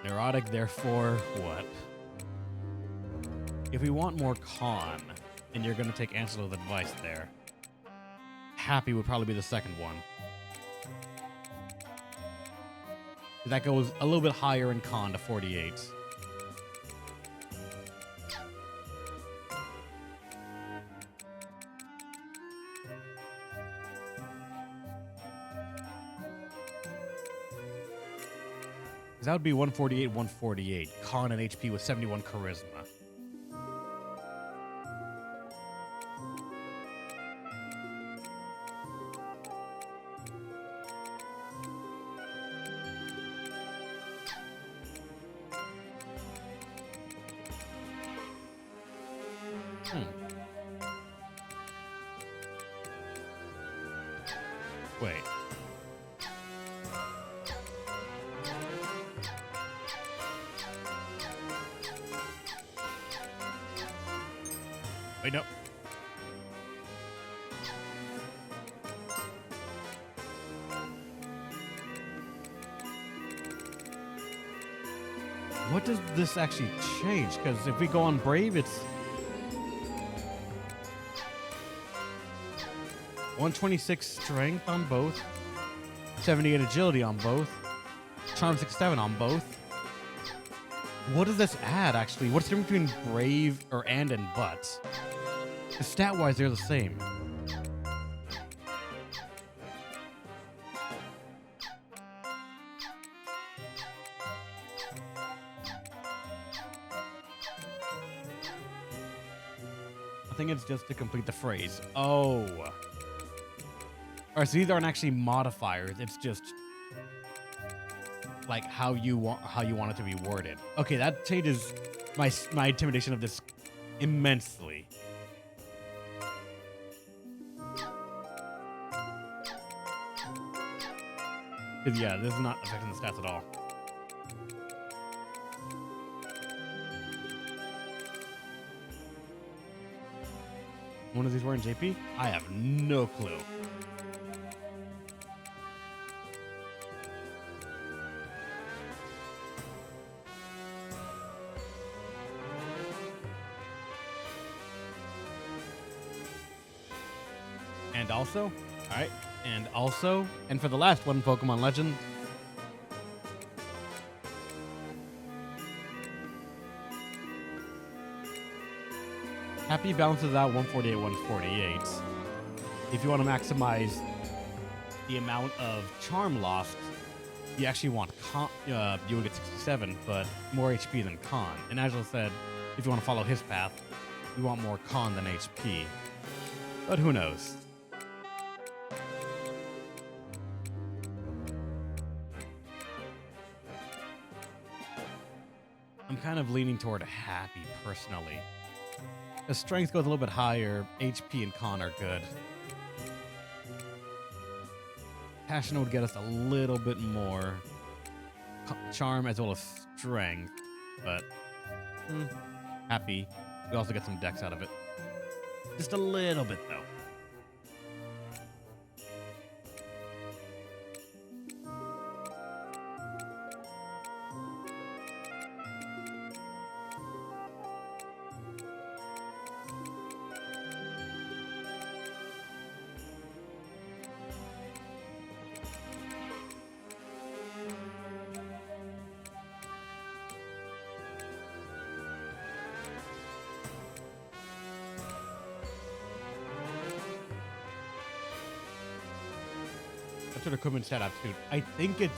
neurotic. Therefore, what? If we want more con, and you're gonna take Angelo's advice there, happy would probably be the second one. That goes a little bit higher in con to 48. That would be 148, 148. Con and HP with 71 charisma. Wait. Wait, no. What does this actually change? Because if we go on Brave, it's 126 strength on both, 78 agility on both, charm 67 on both. What does this add, actually? What's the difference between Brave and but? Stat-wise, they're the same. I think it's just to complete the phrase. Oh. Alright, so these aren't actually modifiers. It's just like how you want it to be worded. Okay, that changes my intimidation of this immensely. Because yeah, this is not affecting the stats at all. One of these wearing JP? I have no clue. And also, alright, and also, and for the last one, Pokemon Legend. Happy balances out 148, 148. If you want to maximize the amount of charm lost, you actually want con, you would get 67, but more HP than con. And Angelo said, if you want to follow his path, you want more con than HP. But who knows? I'm kind of leaning toward a happy, personally. The strength goes a little bit higher, HP and con are good. Passion would get us a little bit more charm as well as strength, but happy. We also get some dex out of it. Just a little bit, though. character equipment set aptitude. I think it's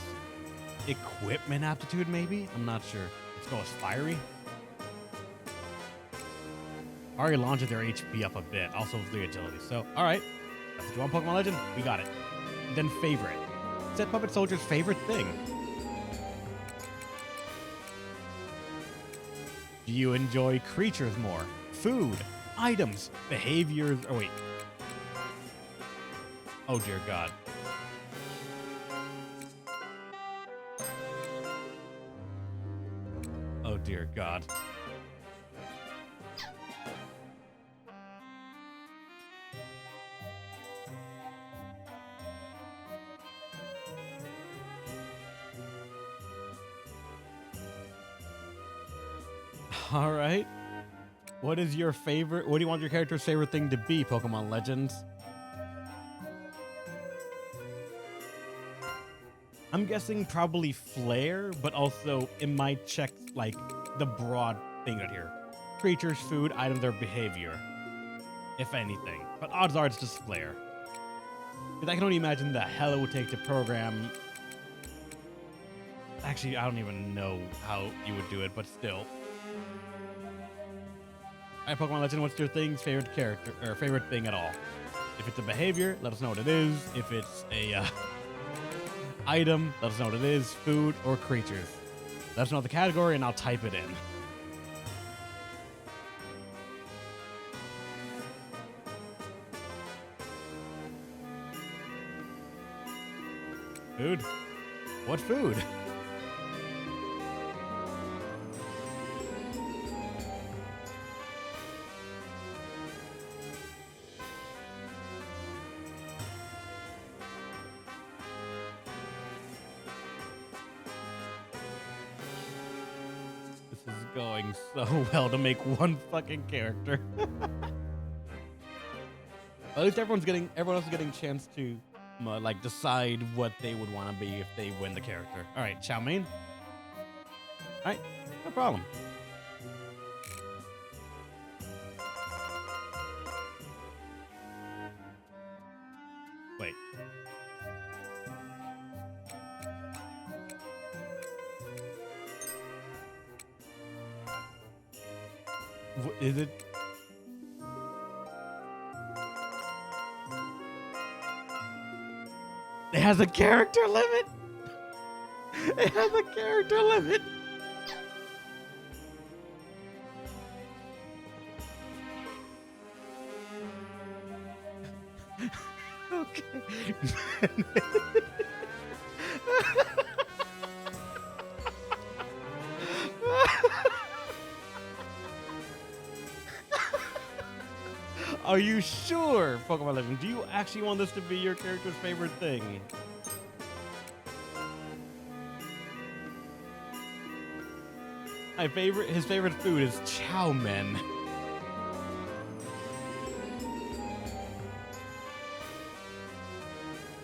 equipment aptitude, maybe? I'm not sure. Let's go as fiery. Already launches their HP up a bit, also with the agility. So, alright. That's what you want, Pokemon Legend? We got it. Then favorite. Set Puppet Soldier's favorite thing. Do you enjoy creatures more? Food, items, behaviors. Oh, wait. Oh, dear God. Oh, dear God. All right. What is your favorite? What do you want your character's favorite thing to be, Pokemon Legends? I'm guessing probably flair, but also it might check like the broad thing right here. Creatures, food, items, or behavior, if anything. But odds are it's just flair. Because I can only imagine the hell it would take to program. Actually, I don't even know how you would do it, but still. Alright, Pokemon Legend, what's your thing's favorite character or favorite thing at all? If it's a behavior, let us know what it is. If it's a item, let us know what it is. Food or creatures. Let us know the category and I'll type it in. Food? What food? Going so well to make one fucking character. At least everyone else is getting a chance to like decide what they would want to be if they win the character. All right, Chow Mein. All right, no problem. Wait. Is it? It has a character limit? It has a character limit. Okay. Are you sure, Pokemon Legend? Do you actually want this to be your character's favorite thing? His favorite food is chow mein.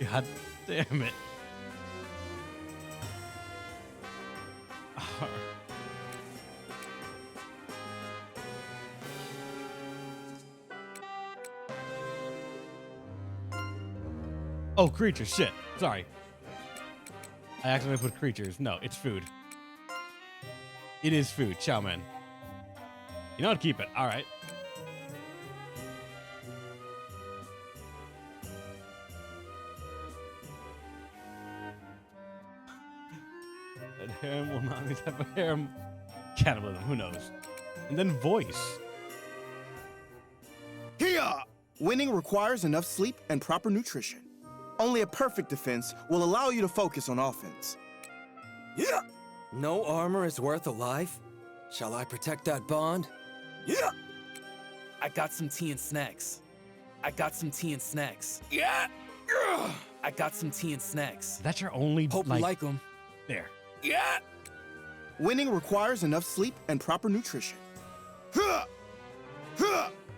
God damn it. Oh, creatures. Shit. Sorry. I accidentally put creatures. No, it's food. It is food. Chow mein. You know what? Keep it. All right. That harem will not be type of harem. Cannibalism. Who knows? And then voice. Here! Winning requires enough sleep and proper nutrition. Only a perfect defense will allow you to focus on offense. Yeah! No armor is worth a life? Shall I protect that bond? Yeah! I got some tea and snacks. I got some tea and snacks. Yeah! I got some tea and snacks. That's your only, Hope you like them. There. Yeah! Winning requires enough sleep and proper nutrition.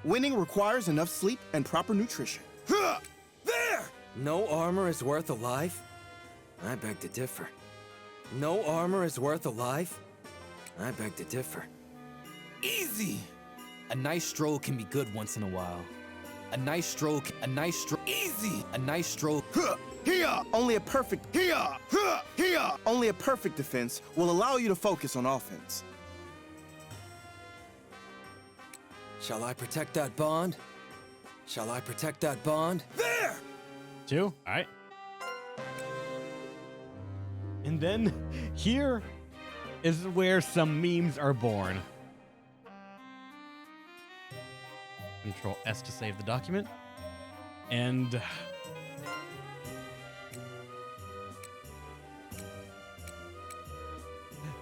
Winning requires enough sleep and proper nutrition. There! No armor is worth a life? I beg to differ. No armor is worth a life? I beg to differ. Easy! A nice stroll can be good once in a while. A nice stroll, easy! A nice stroll. Only a perfect Only a perfect defense will allow you to focus on offense. Shall I protect that bond? Shall I protect that bond? There! 2. All right. And then here is where some memes are born. Control S to save the document. And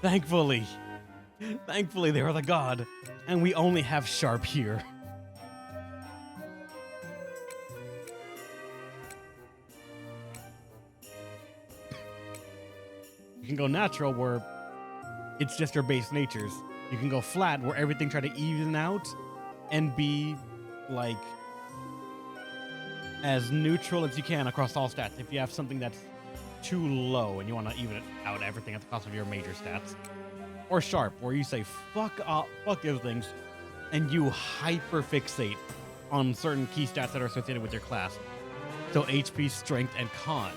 thankfully they are the god, and we only have Sharp here. You can go natural, where it's just your base natures. You can go flat, where everything try to even out and be like as neutral as you can across all stats. If you have something that's too low and you want to even out everything at the cost of your major stats. Or Sharp, where you say fuck those things, and you hyperfixate on certain key stats that are associated with your class. So HP, Strength, and Con.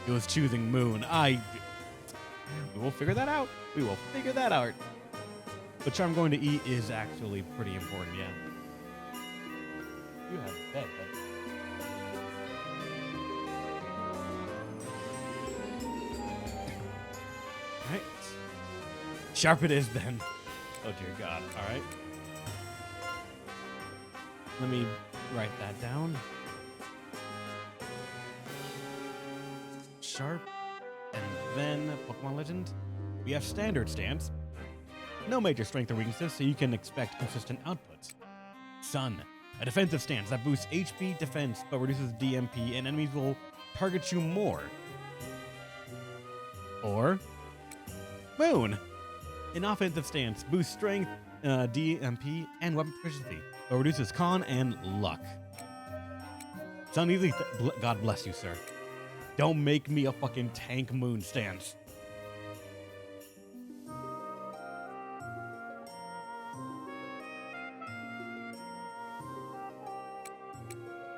It was choosing Moon. We will figure that out. We will figure that out. But Charm going to E is actually pretty important, yeah. You have bet. Alright. Sharp it is then. Oh dear God. Alright. Let me write that down. Sharp. And then Pokemon Legend. We have Standard Stance. No major strength or weaknesses, so you can expect consistent outputs. Sun. A defensive stance that boosts HP defense but reduces DMP, and enemies will target you more. Or Moon. An offensive stance boosts strength, DMP, and weapon proficiency, but reduces con and luck. Sun easily. God bless you, sir. Don't make me a fucking tank Moon stance.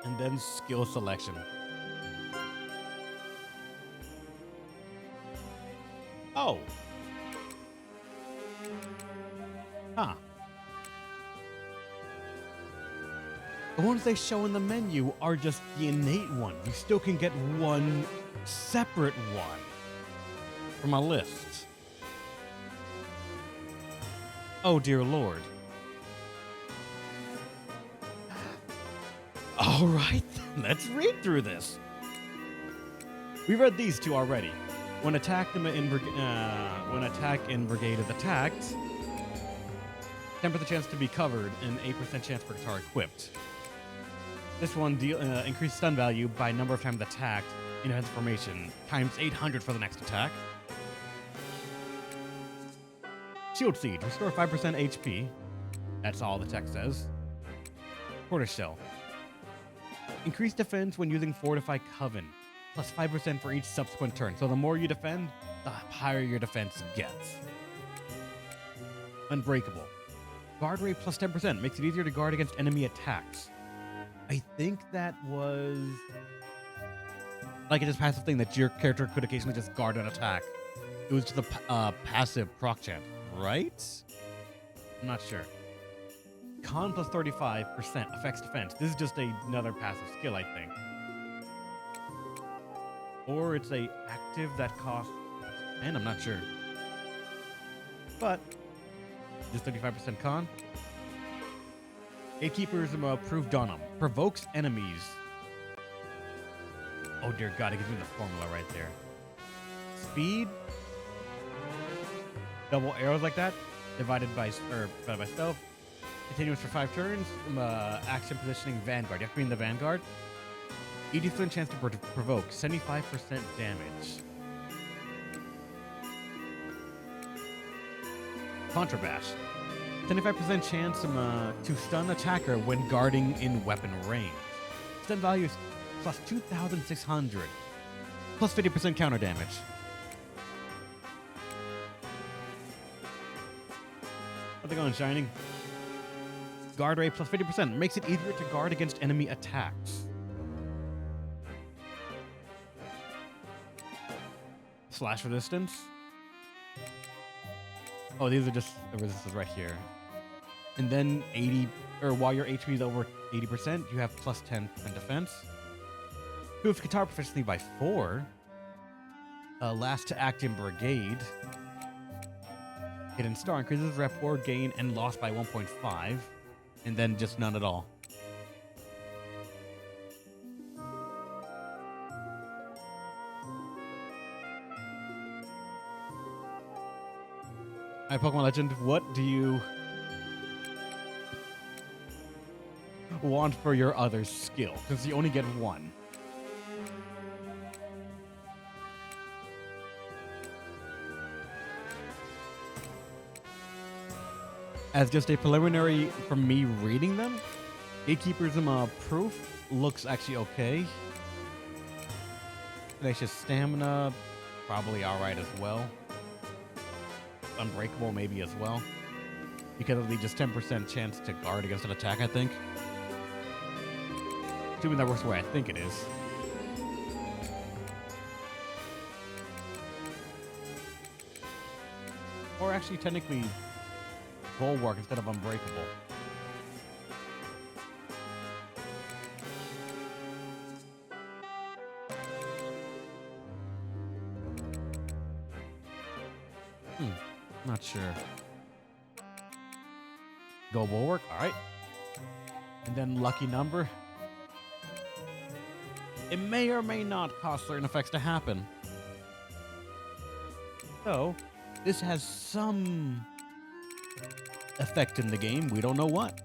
And then skill selection. Oh. Huh. The ones they show in the menu are just the innate ones. You still can get one separate one from a list. Oh, dear Lord. All right, let's read through this. We read these two already. When attack in brigade is attacked, 10% chance to be covered and 8% chance per guitar equipped. This one increased stun value by number of times attacked in defense formation times 800 for the next attack. Shield Siege, restore 5% HP. That's all the text says. Tortoise Shell. Increase defense when using Fortify Coven, plus 5% for each subsequent turn. So the more you defend, the higher your defense gets. Unbreakable. Guard rate plus 10%, makes it easier to guard against enemy attacks. I think that was like a just passive thing that your character could occasionally just guard an attack. It was just a passive proc chant, right? I'm not sure. Con plus 35% affects defense. This is just another passive skill, I think. Or it's a active that costs, and I'm not sure. But just 35% con. Gatekeepers approved on them. Provokes enemies. Oh dear God, it gives me the formula right there. Speed. Double arrows like that. Divided by stealth. Continuous for 5 turns. Action positioning Vanguard. You have to be in the Vanguard. 80% chance to provoke. 75% damage. Contrabash. 75% chance to stun attacker when guarding in weapon range. Stun value is plus 2,600. Plus 50% counter damage. How's it going, Shining? Guard rate plus 50%. Makes it easier to guard against enemy attacks. slash resistance. Oh, these are just the resistances right here. And then 80, or while your HP is over 80%, you have plus 10% defense. Improves guitar proficiency by 4. Last to act in brigade. Hidden star increases rapport gain and loss by 1.5. And then just none at all. Alright, Pokemon Legend, what do you want for your other skill? Because you only get one. As just a preliminary from me reading them, Gatekeeper's proof looks actually okay. Tenacious Stamina, probably alright as well. Unbreakable maybe as well. Because of the just 10% chance to guard against an attack, I think. Assuming that works the way I think it is. Or actually, technically, Bulwark instead of Unbreakable. Not sure. Go Bulwark, alright. And then Lucky Number. It may or may not cause certain effects to happen. So, this has some effect in the game. We don't know what.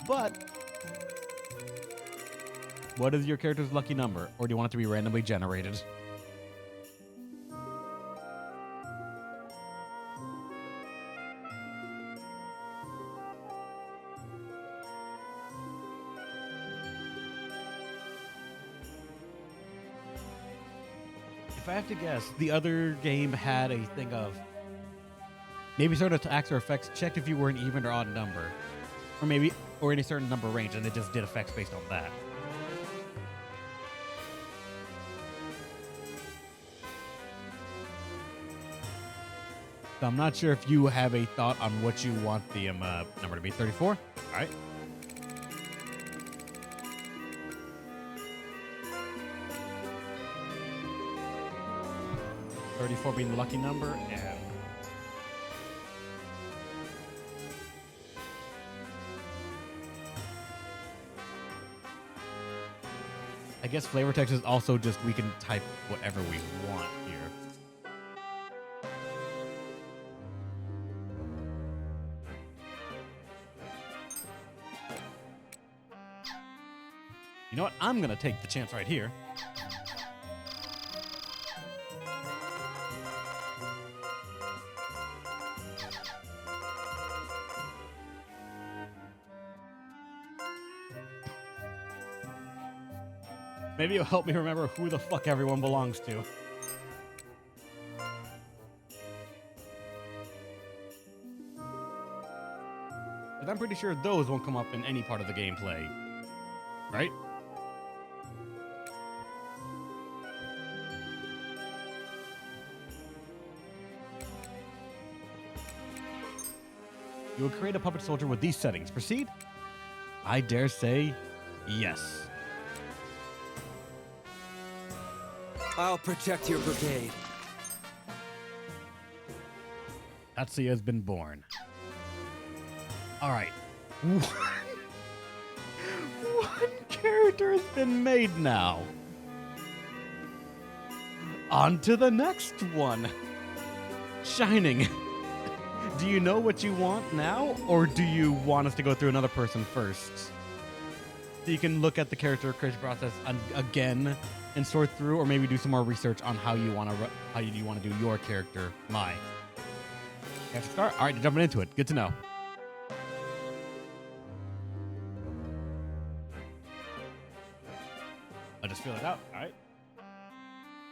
But, what is your character's lucky number? Or do you want it to be randomly generated? If I have to guess, the other game had a thing of maybe certain attacks or effects checked if you were an even or odd number, or any certain number range, and it just did effects based on that. So I'm not sure if you have a thought on what you want the number to be. 34. All right. $34 being the lucky number, and I guess flavor text is also just we can type whatever we want here. You know what? I'm gonna take the chance right here. Maybe it'll help me remember who the fuck everyone belongs to. But I'm pretty sure those won't come up in any part of the gameplay. Right? You will create a puppet soldier with these settings. Proceed? I dare say yes. I'll protect your brigade. Tatsuya has been born. Alright. One character has been made now. On to the next one. Shining. Do you know what you want now, or do you want us to go through another person first? So you can look at the character creation process again and sort through, or maybe do some more research on how you want to do your character. You have to start. All right, jumping into it. Good to know. I'll just fill it out. All right.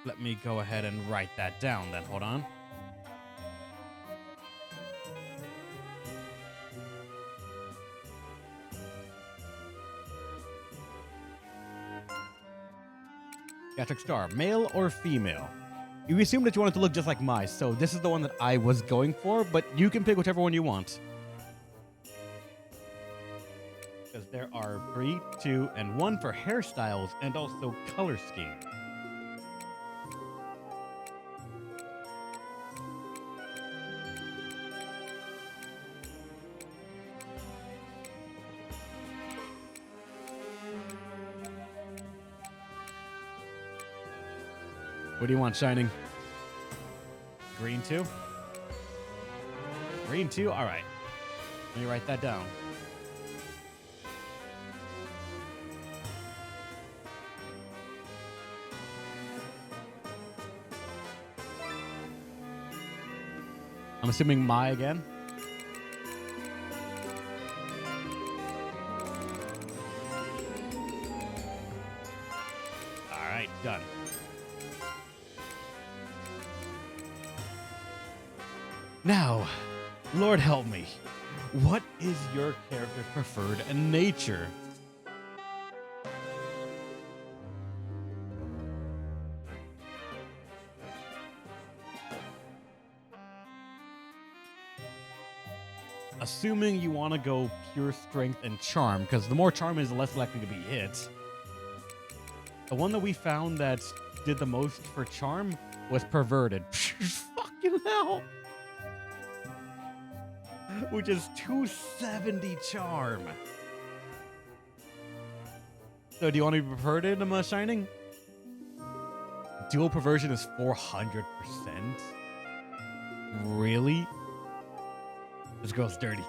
Let me go ahead and write that down. Then hold on. Gastric star, male or female? You assumed that you wanted to look just like Mai, so this is the one that I was going for, but you can pick whichever one you want. Because there are 3, 2, and 1 for hairstyles and also color scheme. What do you want, Shining? Green 2? Green 2? All right. Let me write that down. I'm assuming Mai again. All right, done. Now, Lord help me. What is your character's preferred nature? Assuming you want to go pure strength and charm, because the more charm is, the less likely to be hit. The one that we found that did the most for charm was perverted. Fucking hell! Which is 270 charm. So do you want to be perverted, Shining? Dual perversion is 400%. Really? This girl's dirty.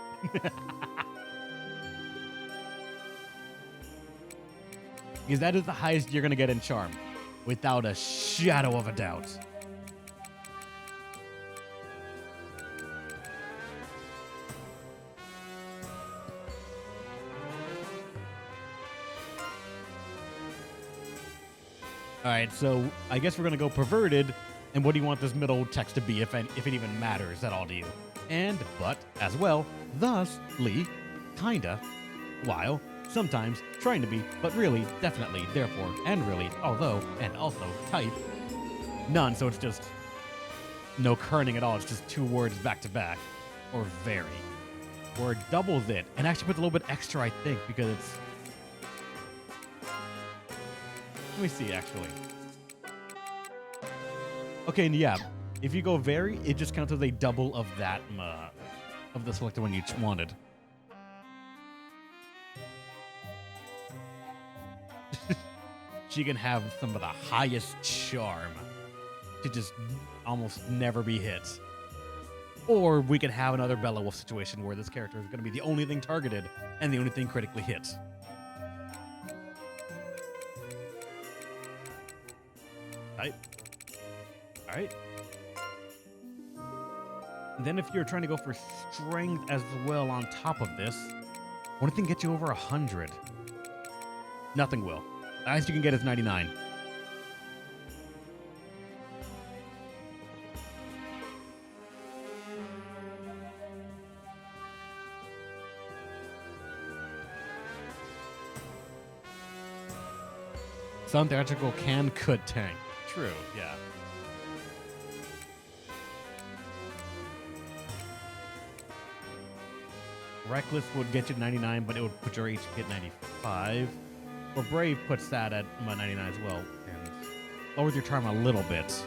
Because that is the highest you're going to get in charm. Without a shadow of a doubt. Alright, so I guess we're going to go perverted. And what do you want this middle text to be, if it even matters at all to you? And, but, as well, thusly, kinda, while, sometimes, trying to be, but really, definitely, therefore, and really, although, and also, type. None, so it's just no kerning at all. It's just 2 words back to back. Or very. Or it doubles it. And actually puts a little bit extra, I think, because it's... Let me see, actually. Okay, and yeah, if you go very, it just counts as a double of that, of the selected one you wanted. She can have some of the highest charm to just almost never be hit. Or we could have another Bella Wolf situation where this character is going to be the only thing targeted and the only thing critically hit. Right? Alright. Then if you're trying to go for strength as well on top of this, what thing get you over 100? Nothing will. The highest you can get is 99. Some theatrical could tank. True, yeah. Reckless would get you to 99, but it would put your HP at 95. Or Brave puts that at 99 as well, and lowers your charm a little bit.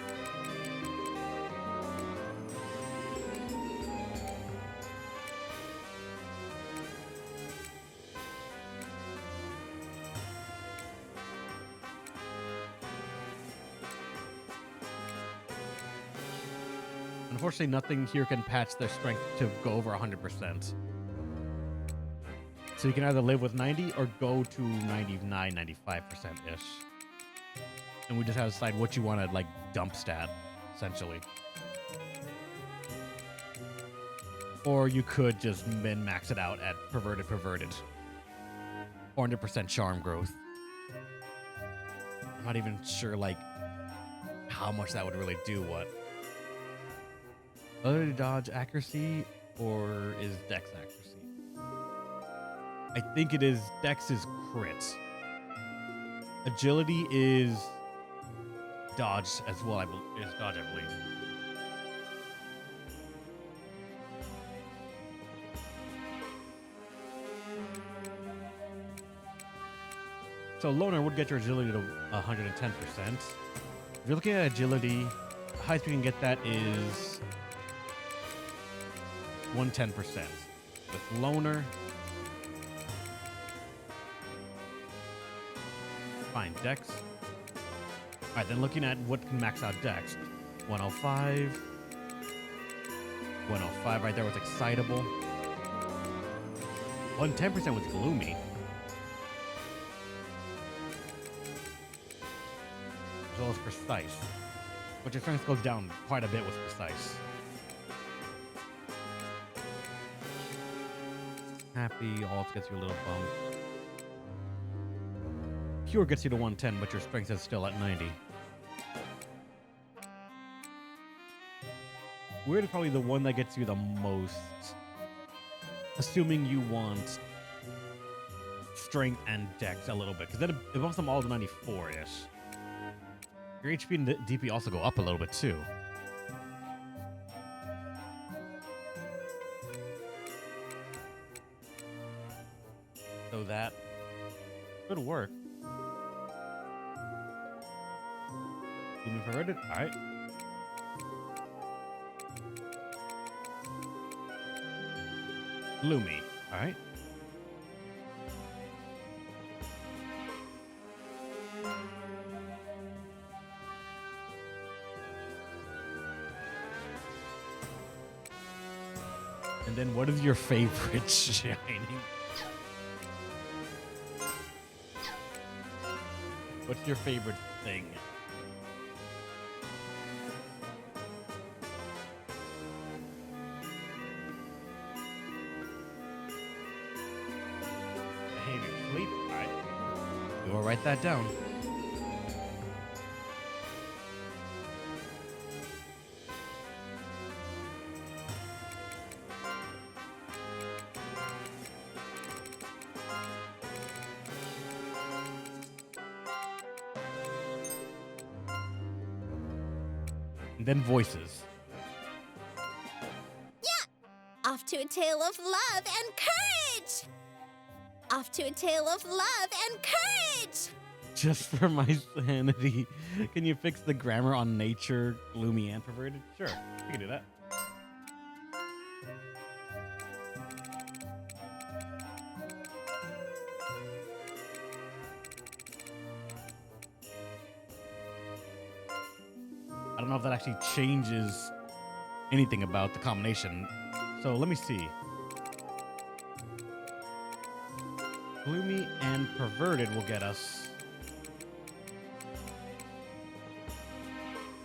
Unfortunately, nothing here can patch their strength to go over 100%. So you can either live with 90 or go to 99, 95%-ish. And we just have to decide what you want to, like, dump stat, essentially. Or you could just min-max it out at perverted. 400% charm growth. I'm not even sure, like, how much that would really do what. Ability to dodge accuracy, or is dex accuracy? I think it is dex is crit. Agility is dodge as well. Is dodge, I believe. So Loner would get your agility to 110%. If you're looking at agility, the highest we can get that is 110%. With Loner, fine, Dex. Alright, then looking at what can max out Dex. 105. 105 right there with Excitable. 110% with Gloomy. As well as Precise. But your strength goes down quite a bit with Precise. Happy, Alt gets you a little bump. Cure gets you to 110, but your strength is still at 90. Weird is probably the one that gets you the most. Assuming you want strength and dex a little bit, because then it bumps them all to 94-ish. Your HP and DP also go up a little bit too. So that could work. Human perverted? Alright. Gloomy. Alright. And then what is your favorite shining? What's your favorite thing? Behavior sleep. Alright. We will write that down. And then voices. Yeah! Off to a tale of love and courage! Off to a tale of love and courage! Just for my sanity, can you fix the grammar on nature, gloomy, and perverted? Sure, we can do that. I don't know if that actually changes anything about the combination. So let me see. Gloomy and perverted will get us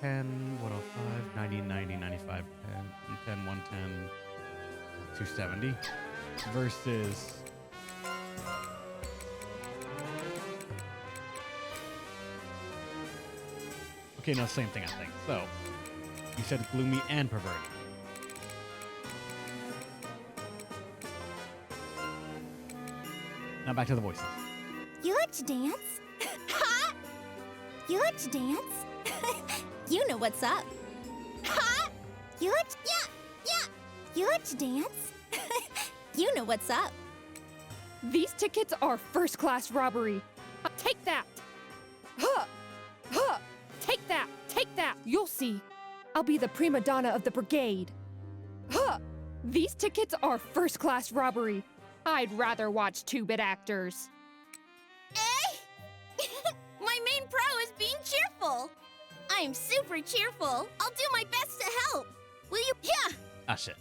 10, 105, 90, 90, 95, 10, 110, 270 versus okay, no, same thing, I think. So, you said gloomy and perverted. Now back to the voices. You like to dance? Ha! You like to dance? You know what's up. Ha! You like to... Yeah! You like to dance? You know what's up. These tickets are first-class robbery. Take that! Huh! Huh! Take that! Take that! You'll see. I'll be the prima donna of the brigade. Huh! These tickets are first-class robbery. I'd rather watch two-bit actors. Eh? My main pro is being cheerful. I'm super cheerful. I'll do my best to help. Will you... Yeah! Ah, shit.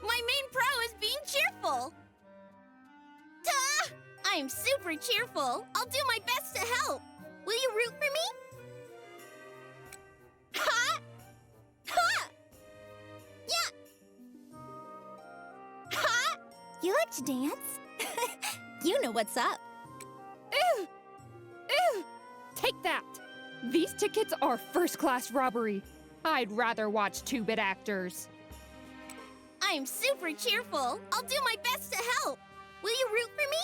My main pro is being cheerful. Duh! I'm super cheerful. I'll do my best to help. Will you root for me? Ha! Ha! Yeah! Ha! You like to dance? You know what's up. Ew! Ew! Take that! These tickets are first-class robbery. I'd rather watch two-bit actors. I'm super cheerful. I'll do my best to help. Will you root for me?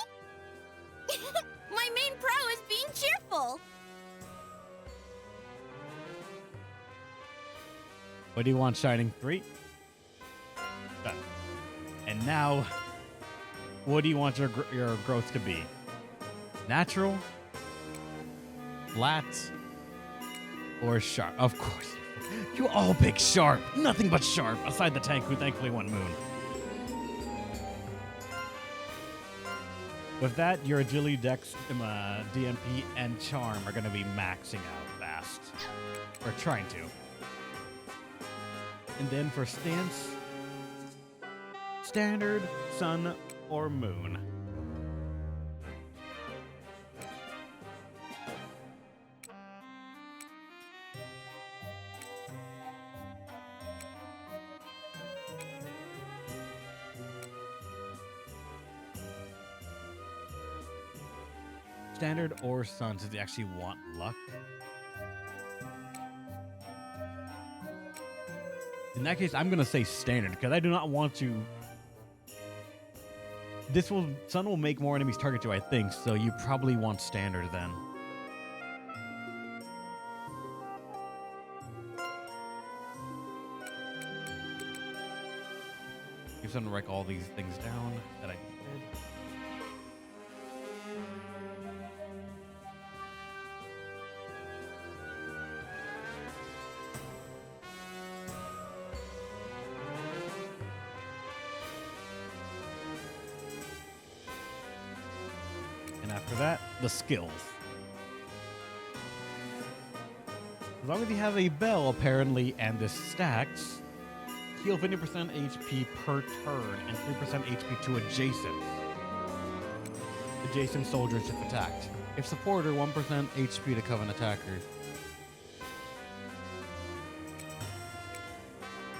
My main pro is being cheerful. What do you want, Shining? 3. Done. And now, what do you want your growth to be? Natural, flat, or sharp? Of course. You all pick sharp. Nothing but sharp, aside the tank who thankfully went moon. With that, your agility, dex, DMP, and charm are going to be maxing out fast. Or trying to. And then for stance, standard, sun, or moon. Standard or sun, since you actually want luck. In that case, I'm going to say standard, because I do not want to... Sun will make more enemies target you, I think, so you probably want standard then. Give Sun to write all these things down that I did. After that, the skills. As long as you have a bell, apparently, and this stacks, heal 50% HP per turn and 3% HP to adjacent soldiers if attacked. If supporter, 1% HP to cover an attacker.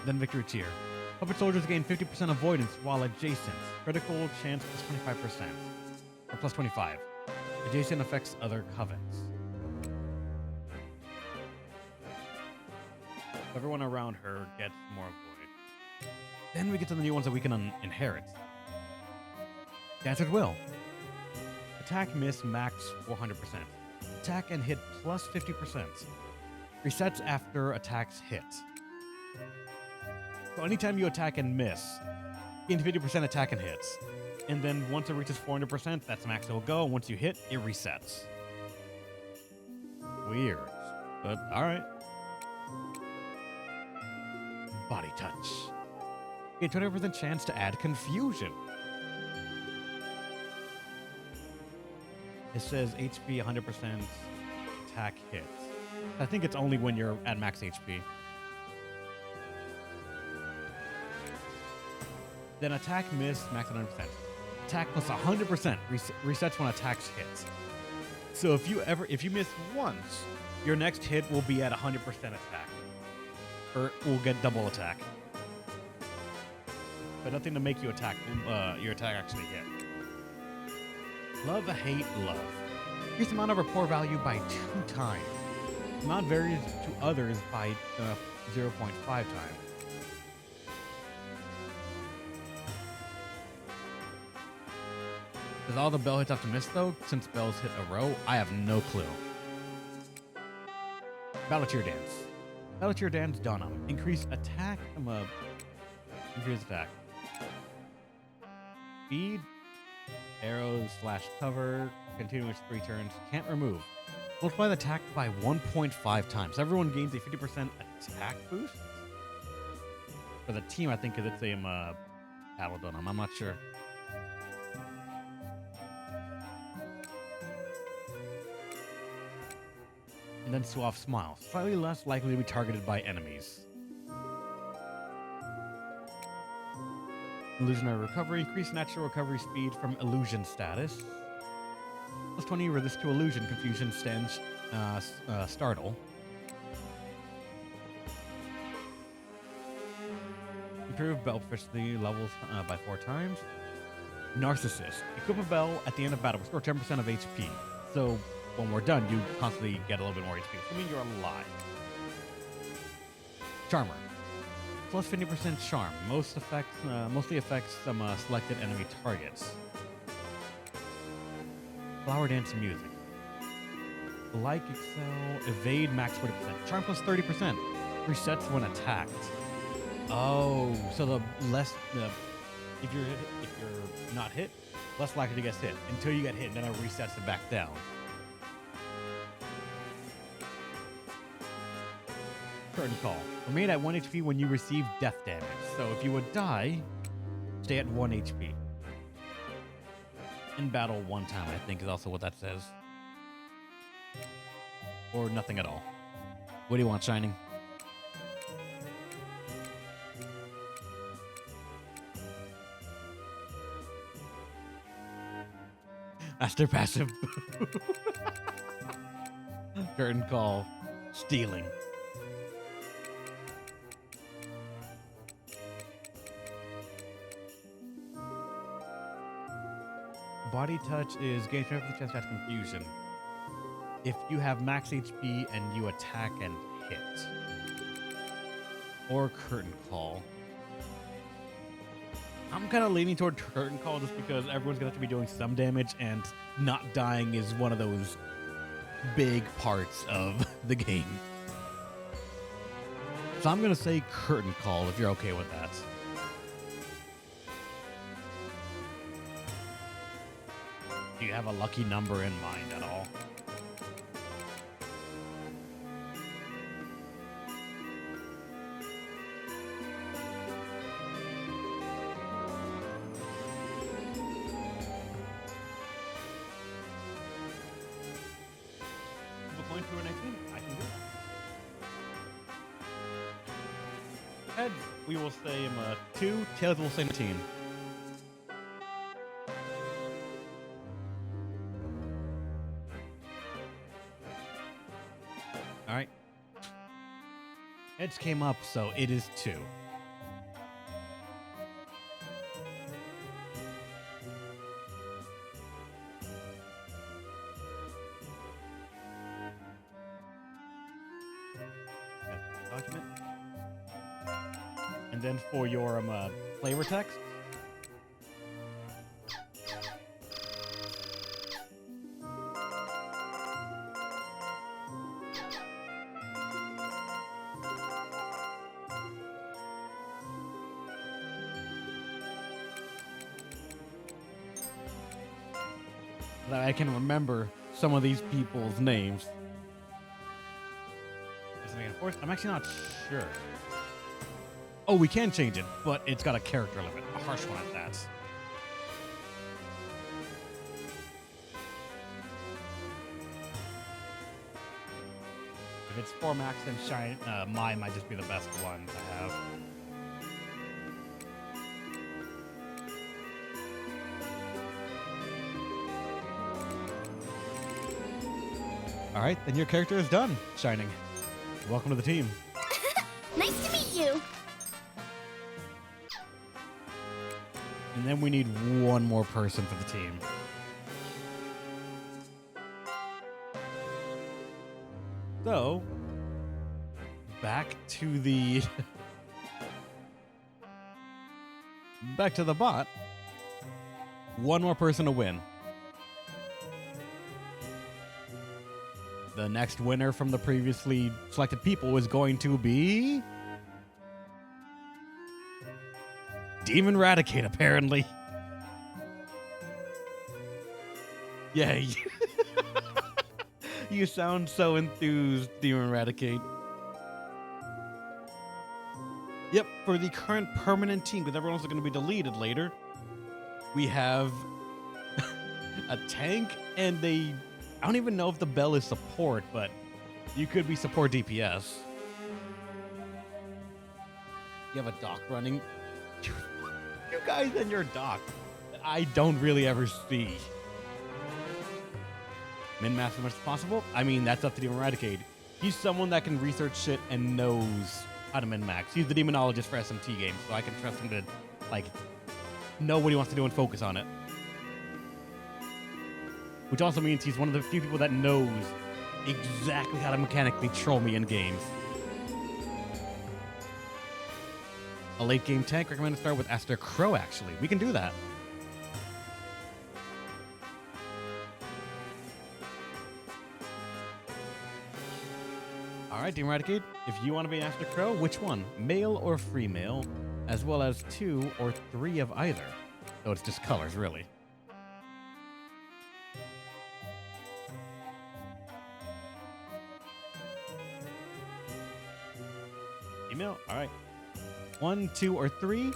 Then victory tier. Puppet soldiers gain 50% avoidance while adjacent. Critical chance plus 25%. Or plus 25. Adjacent affects other covens. Everyone around her gets more avoid. Then we get to the new ones that we can inherit. Dance at will. Attack miss max 400%. Attack and hit plus 50%. Resets after attacks hit. So anytime you attack and miss, gain 50% attack and hits. And then once it reaches 400%, that's max it will go. And once you hit, it resets. Weird. But alright. Body touch. Gain 20% chance to add confusion. It says HP 100%, attack hits. I think it's only when you're at max HP. Then attack miss, max 100%. Attack plus 100% resets when attacks hits. So if you miss once, your next hit will be at 100% attack. Or will get double attack. But nothing to make you attack, your attack actually hit. Love, hate, love. Increase the amount of rapport value by 2 times. The amount varies to others by 0.5 times. Does all the bell hits have to miss though? Since bells hit a row, I have no clue. Battle Tier Dance. Battle Tier Dance Donna. Increase attack. Increase attack. Speed. Arrows / cover. Continuous 3 turns. Can't remove. Multiply the attack by 1.5 times. Everyone gains a 50% attack boost. For the team, I think it's a Battle Donum. I'm not sure. And then Suave Smile. Slightly less likely to be targeted by enemies. Illusionary Recovery. Increase natural recovery speed from illusion status. Plus 20 resist to illusion, confusion, stench, startle. Improve bell proficiency levels by 4 times. Narcissist. Equip a bell at the end of battle. Restore 10% of HP. So when we're done, you constantly get a little bit more HP. I mean, you're alive. Charmer. Plus 50% charm. Mostly affects some selected enemy targets. Flower Dance Music. Like Excel, evade max 40%. Charm plus 30%. Resets when attacked. Oh, so the less if you're not hit, less likely to get hit until you get hit, and then it resets it back down. Curtain call. Remain at 1 HP when you receive death damage. So if you would die, stay at 1 HP. In battle one time, I think is also what that says. Or nothing at all. What do you want, Shining? That's their passive. Curtain call. Stealing. Body touch is gain strength for the chest, that's confusion. If you have max HP and you attack and hit. Or curtain call. I'm kind of leaning toward curtain call just because everyone's going to have to be doing some damage, and not dying is one of those big parts of the game. So I'm going to say curtain call if you're okay with that. Do you have a lucky number in mind at all? Going through a 19? I can do it. Heads, we will say 2. Tails will say 19. Alright. Heads came up, so it is 2. Document. And then for your flavor text. That I can remember some of these people's names. I'm actually not sure. Oh, we can change it, but it's got a character limit, a harsh one at that. If it's 4 max, then Shine, mine might just be the best one to have. All right, then your character is done, Shining. Welcome to the team. Nice to meet you. And then we need one more person for the team. So, back to the back to the bot. One more person to win. The next winner from the previously selected people is going to be Demon Radicate, apparently. Yay. You sound so enthused, Demon Radicate. Yep, for the current permanent team, because everyone else is going to be deleted later, we have a tank and a... I don't even know if the bell is support, but you could be support DPS. You have a doc running. You guys and your doc that I don't really ever see. Min-max as much as possible? I mean, that's up to Demon Radicate. He's someone that can research shit and knows how to min-max. He's the demonologist for SMT games, so I can trust him to, like, know what he wants to do and focus on it. Which also means he's one of the few people that knows exactly how to mechanically troll me in games. A late game tank, recommend to start with Aster Crow, actually. We can do that. All right, Team Eradicate, if you want to be an Aster Crow, which one? Male or female, as well as 2 or 3 of either. So it's just colors, really. Female, all right. 1, 2, or 3.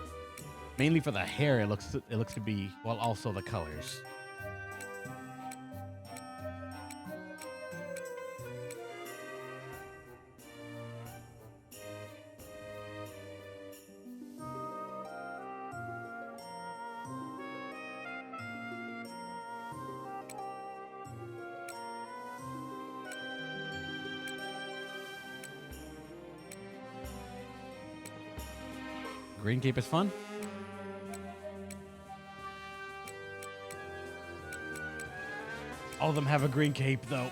Mainly for the hair, it looks to be, well, also the colors. Green cape is fun. All of them have a green cape, though.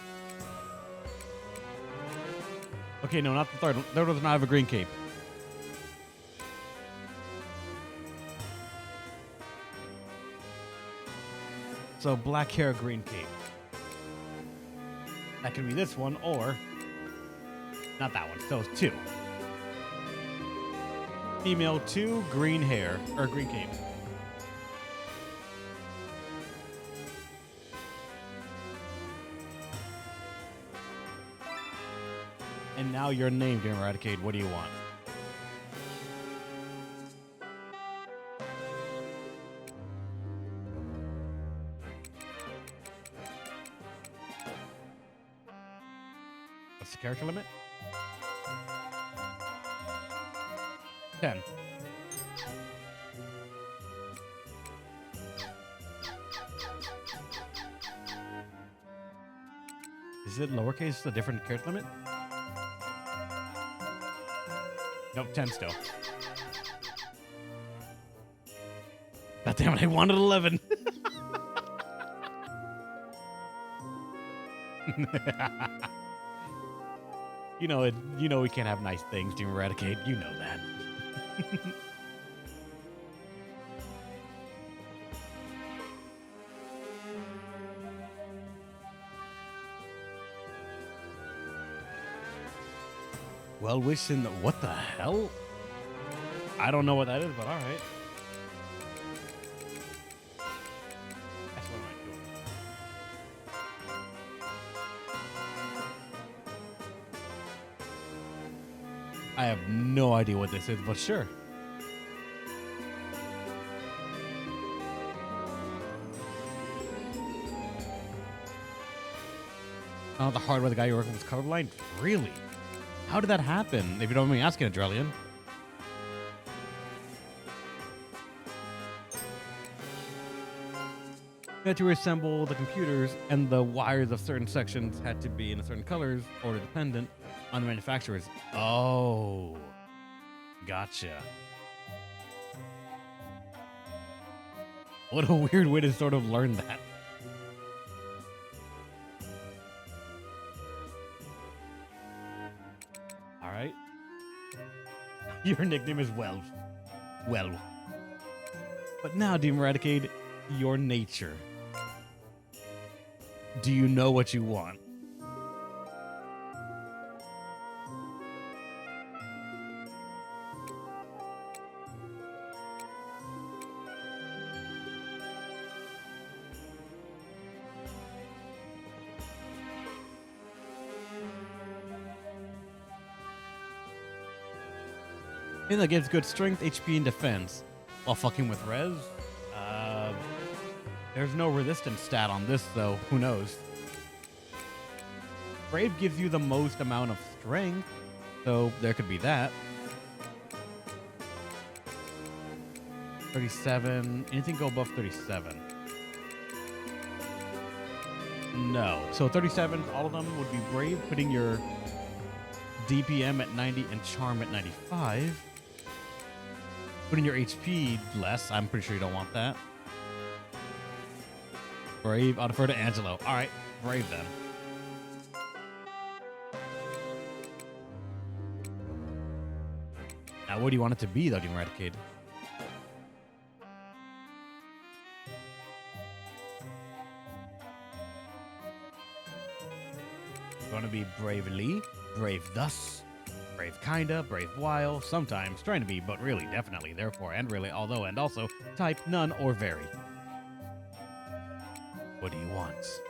Okay, no, not the third one. Third one does not have a green cape. So black hair, green cape. That could be this one, or not that one. So it's 2. Female 2, green hair, or green cape. And now your name, Game Eradicate. What do you want? What's the character limit? 10. Is it lowercase a different character limit? Nope, 10 still. God damn it, I wanted 11. You know it. You know we can't have nice things to Eradicate. You know that. Well wishing. What the hell? I don't know what that is, but all right. That's what am I doing? I have no idea what this is, but sure. Oh, the hardware the guy you're working with was colorblind? Really? How did that happen? If you don't mind me asking, Adrelian. You had to reassemble the computers, and the wires of certain sections had to be in a certain colors, order dependent on the manufacturers. Oh, gotcha. What a weird way to sort of learn that. All right. Your nickname is Well. Well. But now, Team Eradicate, your nature. Do you know what you want? And that gives good strength, HP, and defense. While fucking with res. There's no resistance stat on this, though. Who knows? Brave gives you the most amount of strength, so there could be that. 37. Anything go above 37? No. So 37, all of them would be Brave, putting your DPM at 90 and Charm at 95. Putting your HP less. I'm pretty sure you don't want that. Brave, I'll defer to Angelo. All right, Brave then. Now, what do you want it to be, though, Team Eradicate? You want to be Bravely? Brave thus, brave kinda, brave while, sometimes, trying to be, but really, definitely, therefore, and really, although, and also, type, none, or very. What do you want?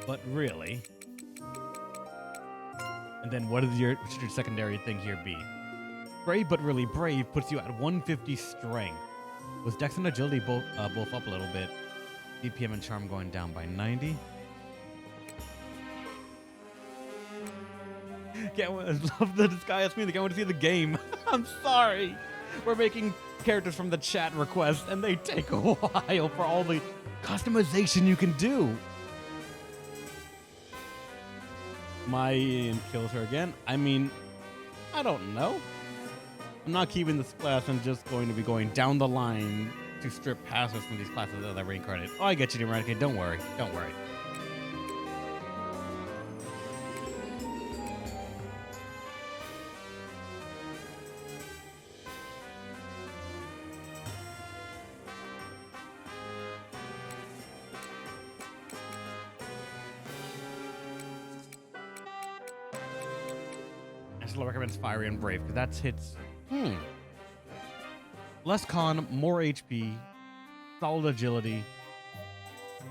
But really. And then what should your secondary thing here be? Brave but really brave puts you at 150 strength. With Dex and Agility both up a little bit. DPM and Charm going down by 90. I love that this guy asked me to go to see the game. I'm sorry. We're making characters from the chat request, and they take a while for all the customization you can do. My kills her again. I mean, I don't know. I'm not keeping this class. I'm just going to be going down the line to strip passes from these classes that I reincarnate. Oh, I get you, Eradicate. Don't worry. Don't worry. I still recommend Fiery and Brave because that's hits. Less con, more HP, solid agility,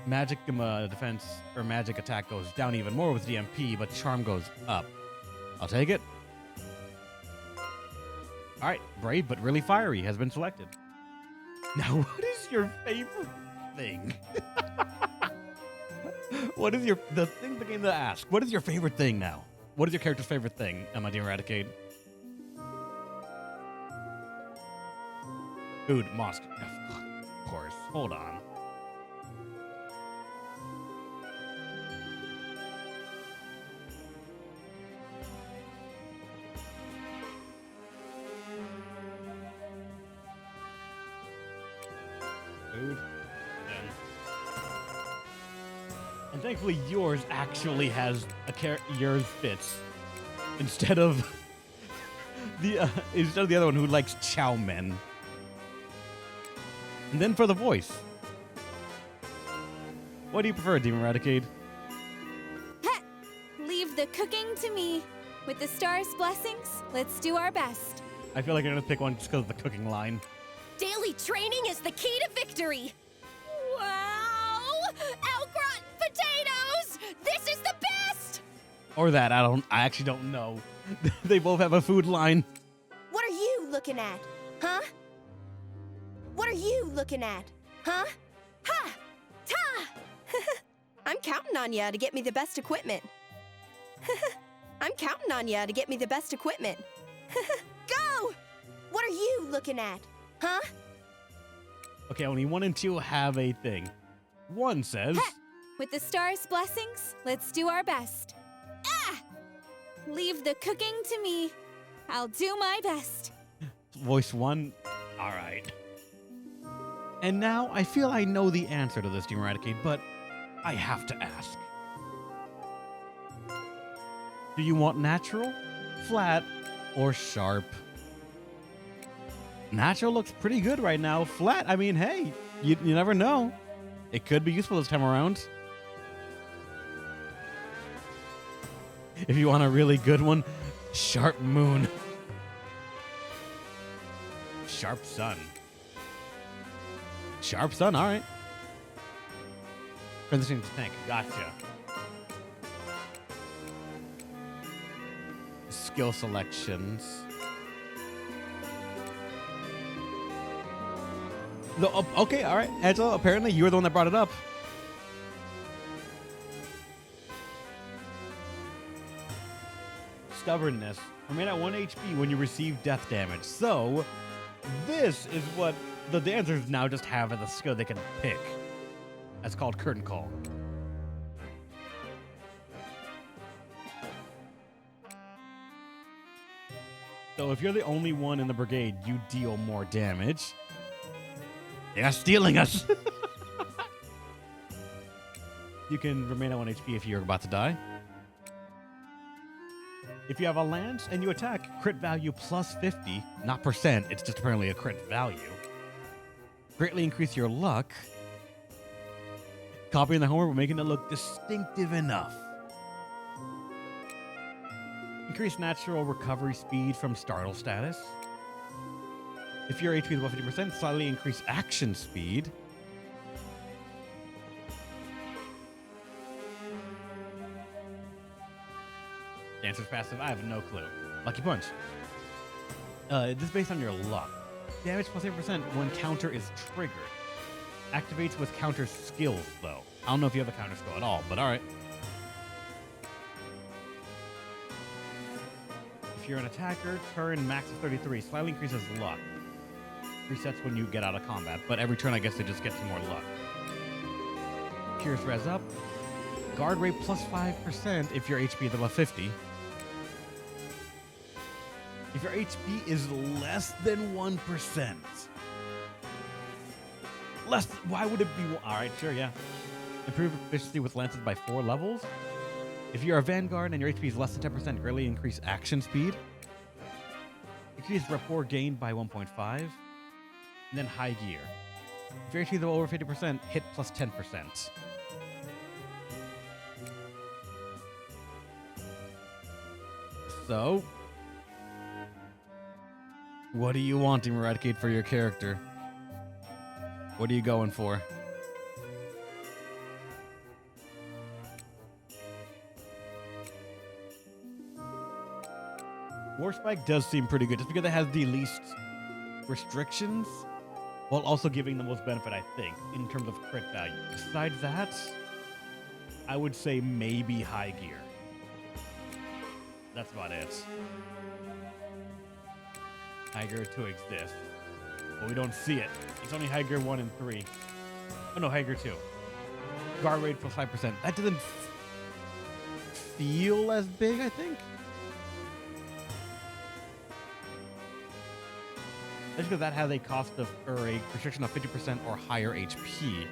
magic defense or magic attack goes down even more with DMP, but charm goes up. I'll take it. All right, Brave but really fiery has been selected. Now, what is your favorite thing? What is the thing that came to ask? What is your favorite thing now? What is your character's favorite thing, my dear Eradicate? Food, mosque. Of course. Hold on. Food. And thankfully yours actually has yours fits. Instead of the other one who likes chow mein. And then for the voice. What do you prefer, Demon Eradicate? Heh! Leave the cooking to me. With the stars' blessings, let's do our best. I feel like I'm gonna pick one just because of the cooking line. Daily training is the key to victory. Wow! Au gratin potatoes! This is the best! Or that, I actually don't know. They both have a food line. What are you looking at? Huh? What are you looking at? Huh? Ha! Ta! I'm counting on ya to get me the best equipment. I'm counting on ya to get me the best equipment. Go! What are you looking at? Huh? Okay, only 1 and 2 have a thing. 1 says... Heh! With the stars' blessings, let's do our best. Ah! Leave the cooking to me. I'll do my best. Voice 1? Alright. And now, I feel I know the answer to this, Demon Eradicate, but I have to ask. Do you want natural, flat, or sharp? Natural looks pretty good right now. Flat, I mean, hey, you never know. It could be useful this time around. If you want a really good one, sharp moon. Sharp sun. Sharp sun, all right. Transitioning to tank, gotcha. Skill selections. No, okay, all right. Angela, apparently you were the one that brought it up. Stubbornness. Remain at 1 HP when you receive death damage. So, this is what the dancers now just have as a skill they can pick. That's called Curtain Call. So if you're the only one in the brigade, you deal more damage. They are stealing us! You can remain at 1 HP if you're about to die. If you have a lance and you attack, crit value plus 50, not percent, it's just apparently a crit value. Greatly increase your luck. Copying the homework but making it look distinctive enough. Increase natural recovery speed from startle status. If your HP is above 50%, slightly increase action speed. Dancer's passive, I have no clue. Lucky Punch. This is based on your luck. Damage plus 8% when counter is triggered. Activates with counter skills, though. I don't know if you have a counter skill at all, but alright. If you're an attacker, turn max of 33. Slightly increases luck. Resets when you get out of combat, but every turn I guess it just gets you more luck. Cures res up. Guard rate plus 5% if your HP is above 50. If your HP is less than 1%. Why would it be? Alright, sure, yeah. Improve efficiency with lances by 4 levels. If you're a Vanguard and your HP is less than 10%, greatly increase action speed. Increase rapport gained by 1.5. And then high gear. If your HP is over 50%, hit plus 10%. So, what do you want to eradicate for your character? What are you going for? Warspike does seem pretty good, just because it has the least restrictions, while also giving the most benefit, I think, in terms of crit value. Besides that, I would say maybe high gear. That's about it. High gear 2 exists, but we don't see it. It's only high gear 1 and 3. Oh no, high gear 2. Guard rate plus 5%. That doesn't feel as big, I think. That's because that has a cost of, or a restriction of 50% or higher HP.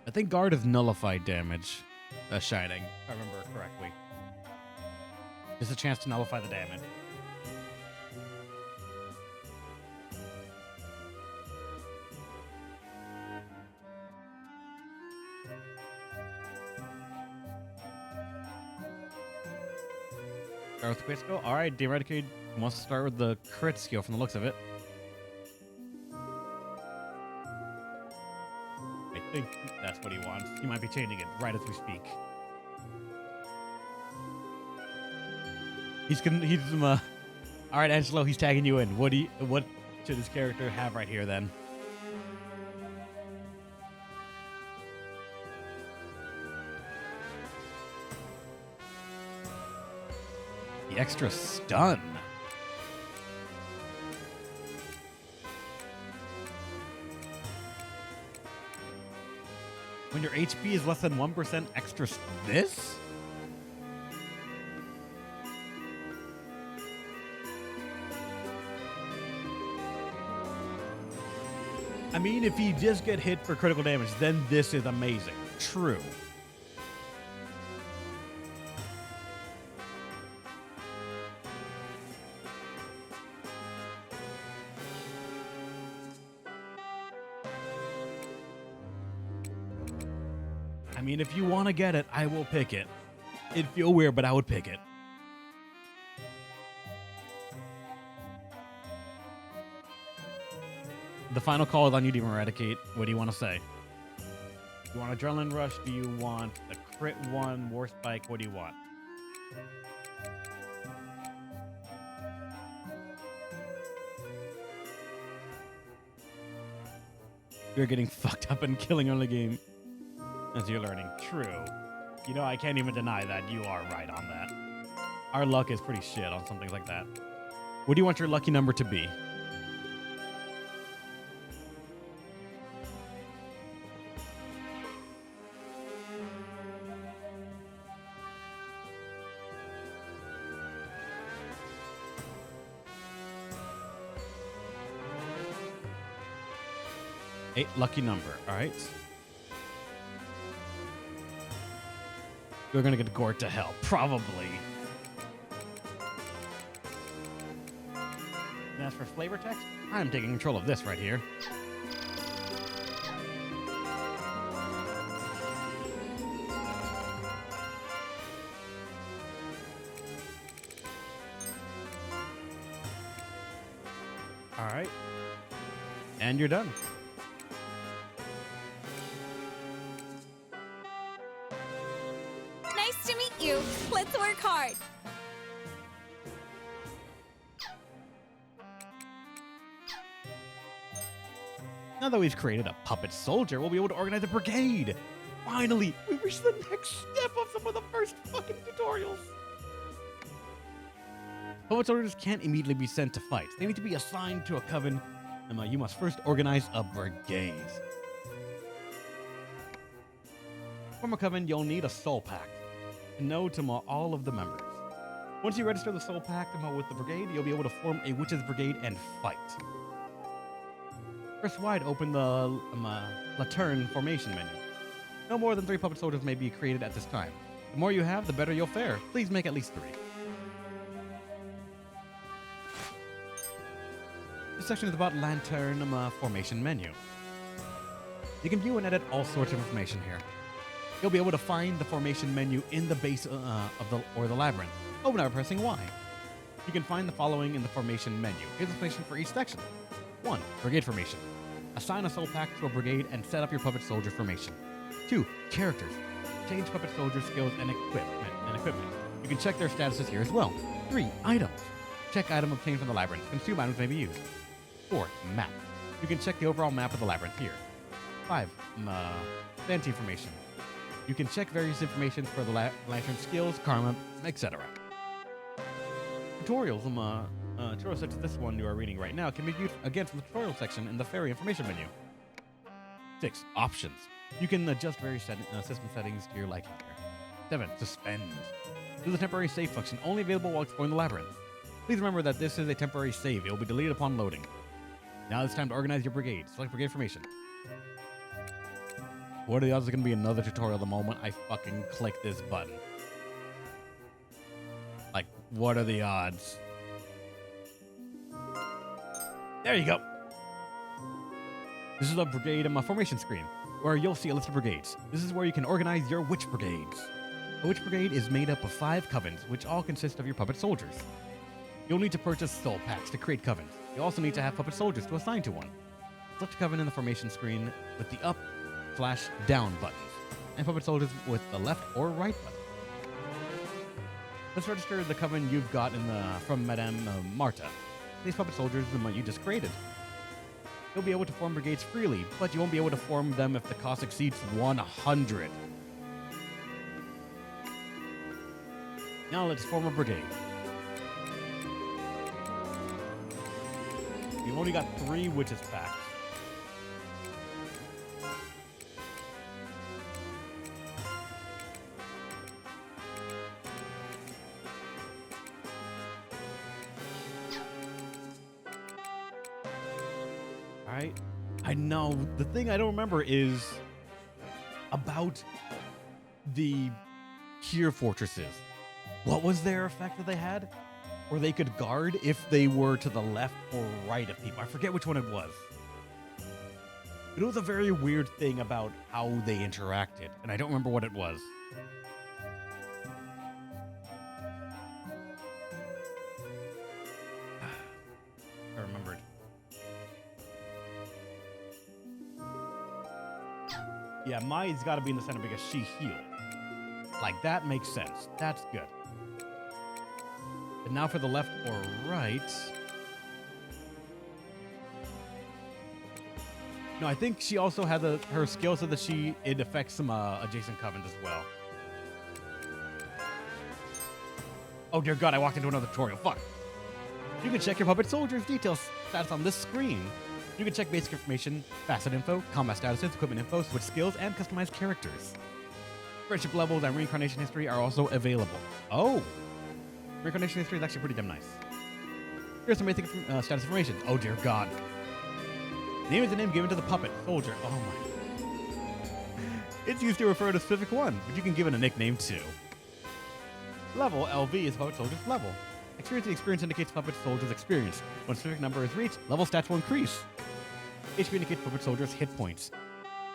I think guard is nullified damage. Shining, if I remember correctly. Just a chance to nullify the damage. Start with the crit skill. Alright, Eradicate wants to start with the crit skill from the looks of it. I think that's what he wants. He might be changing it right as we speak. All right, Angelo, he's tagging you in. What should his character have right here then? The extra stun. When your HP is less than 1% extra this? I mean, if you just get hit for critical damage, then this is amazing. True. I mean, if you want to get it, I will pick it. It'd feel weird, but I would pick it. The final call is on you, Demon Eradicate. What do you want to say? Do you want Adrenaline Rush? Do you want the Crit 1, War Spike? What do you want? You're getting fucked up and killing on the game. As you're learning. True. You know, I can't even deny that. You are right on that. Our luck is pretty shit on something like that. What do you want your lucky number to be? 8 lucky number. All right. We're gonna get gored to hell, probably. And as for flavor text, I'm taking control of this right here. All right. And you're done. Nice to meet you. Let's work hard. Now that we've created a puppet soldier, we'll be able to organize a brigade. Finally, we reached the next step of some of the first fucking tutorials. Puppet soldiers can't immediately be sent to fight. They need to be assigned to a coven, and you must first organize a brigade. From a coven, you'll need a soul pact and know to all of the members. Once you register the soul pact with the brigade, you'll be able to form a witches brigade and fight. Press Y to open the Labyrinth formation menu. No more than 3 puppet soldiers may be created at this time. The more you have, the better you'll fare. Please make at least 3. This section is about Lantern formation menu. You can view and edit all sorts of information here. You'll be able to find the formation menu in the base of the labyrinth. Open it by pressing Y. You can find the following in the formation menu. Here's information for each section. 1. Brigade formation. Assign a soul pack to a brigade and set up your puppet soldier formation. 2. Characters. Change puppet soldier skills and equipment. You can check their statuses here as well. 3. Items. Check item obtained from the labyrinth. Consume items may be used. 4. Map. You can check the overall map of the labyrinth here. 5. Vanity information. You can check various information for the lantern skills, karma, etc. Tutorials. Tutorials such as this one you are reading right now can be viewed again from the tutorial section in the fairy information menu. 6. Options. You can adjust various system settings to your liking here. 7. Suspend. This is a temporary save function only available while exploring the labyrinth. Please remember that this is a temporary save. It will be deleted upon loading. Now it's time to organize your brigade. Select brigade formation. What are the odds there's going to be another tutorial the moment I fucking click this button? Like, what are the odds? There you go. This is a brigade in my formation screen, where you'll see a list of brigades. This is where you can organize your witch brigades. A witch brigade is made up of 5 covens, which all consist of your puppet soldiers. You'll need to purchase soul packs to create covens. You also need to have puppet soldiers to assign to one. Select a coven in the formation screen with the up/down buttons, and puppet soldiers with the left or right button. Let's register the coven you've got from Madame Marta. These puppet soldiers are the one you just created. You'll be able to form brigades freely, but you won't be able to form them if the cost exceeds 100. Now let's form a brigade. You've only got 3 witches packs. Alright. I know. The thing I don't remember is about the Cure fortresses. What was their effect that they had? Where they could guard if they were to the left or right of people. I forget which one it was. But it was a very weird thing about how they interacted, and I don't remember what it was. I remembered. Yeah, Mai's got to be in the center because she healed. Like, that makes sense. That's good. And now for the left or right. No, I think she also had her skill so that it affects some adjacent covens as well. Oh dear God, I walked into another tutorial. Fuck. You can check your puppet soldiers' details stats on this screen. You can check basic information, facet info, combat statuses, equipment info, switch skills, and customize characters. Friendship levels and reincarnation history are also available. Oh! Reincarnation history is actually pretty damn nice. Here's some basic status information. Oh dear God. Name is the name given to the puppet soldier. Oh my. It's used to refer to a specific one, but you can give it a nickname too. Level, LV, is puppet soldier's level. Experience indicates puppet soldier's experience. When a specific number is reached, level stats will increase. HP indicates puppet soldier's hit points,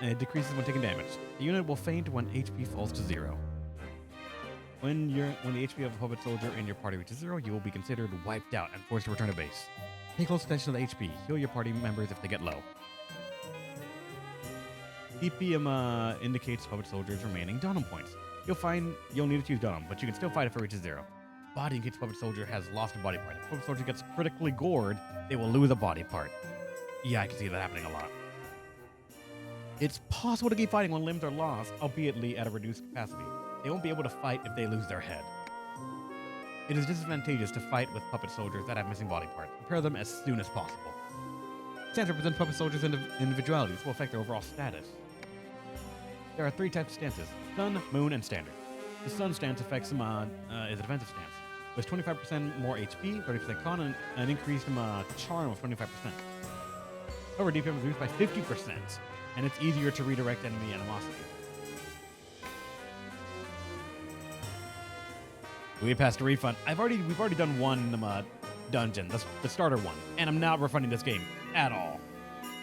and it decreases when taking damage. The unit will faint when HP falls to 0. When the HP of a puppet soldier in your party reaches 0, you will be considered wiped out and forced to return to base. Pay close attention to the HP. Heal your party members if they get low. DPM indicates puppet soldier's remaining Dunham points. You'll need to choose Dunham, but you can still fight if it reaches 0. Body indicates puppet soldier has lost a body part. If puppet soldier gets critically gored, they will lose a body part. Yeah, I can see that happening a lot. It's possible to keep fighting when limbs are lost, albeit at a reduced capacity. They won't be able to fight if they lose their head. It is disadvantageous to fight with puppet soldiers that have missing body parts. Repair them as soon as possible. Stance represents puppet soldiers' individuality. This will affect their overall status. There are 3 types of stances: Sun, Moon, and Standard. The Sun stance affects is a defensive stance. With 25% more HP, 30% con, and an increased charm of 25%. However, DPM is reduced by 50%, and it's easier to redirect enemy animosity. We passed a refund. We've already done one dungeon, the starter one, and I'm not refunding this game at all.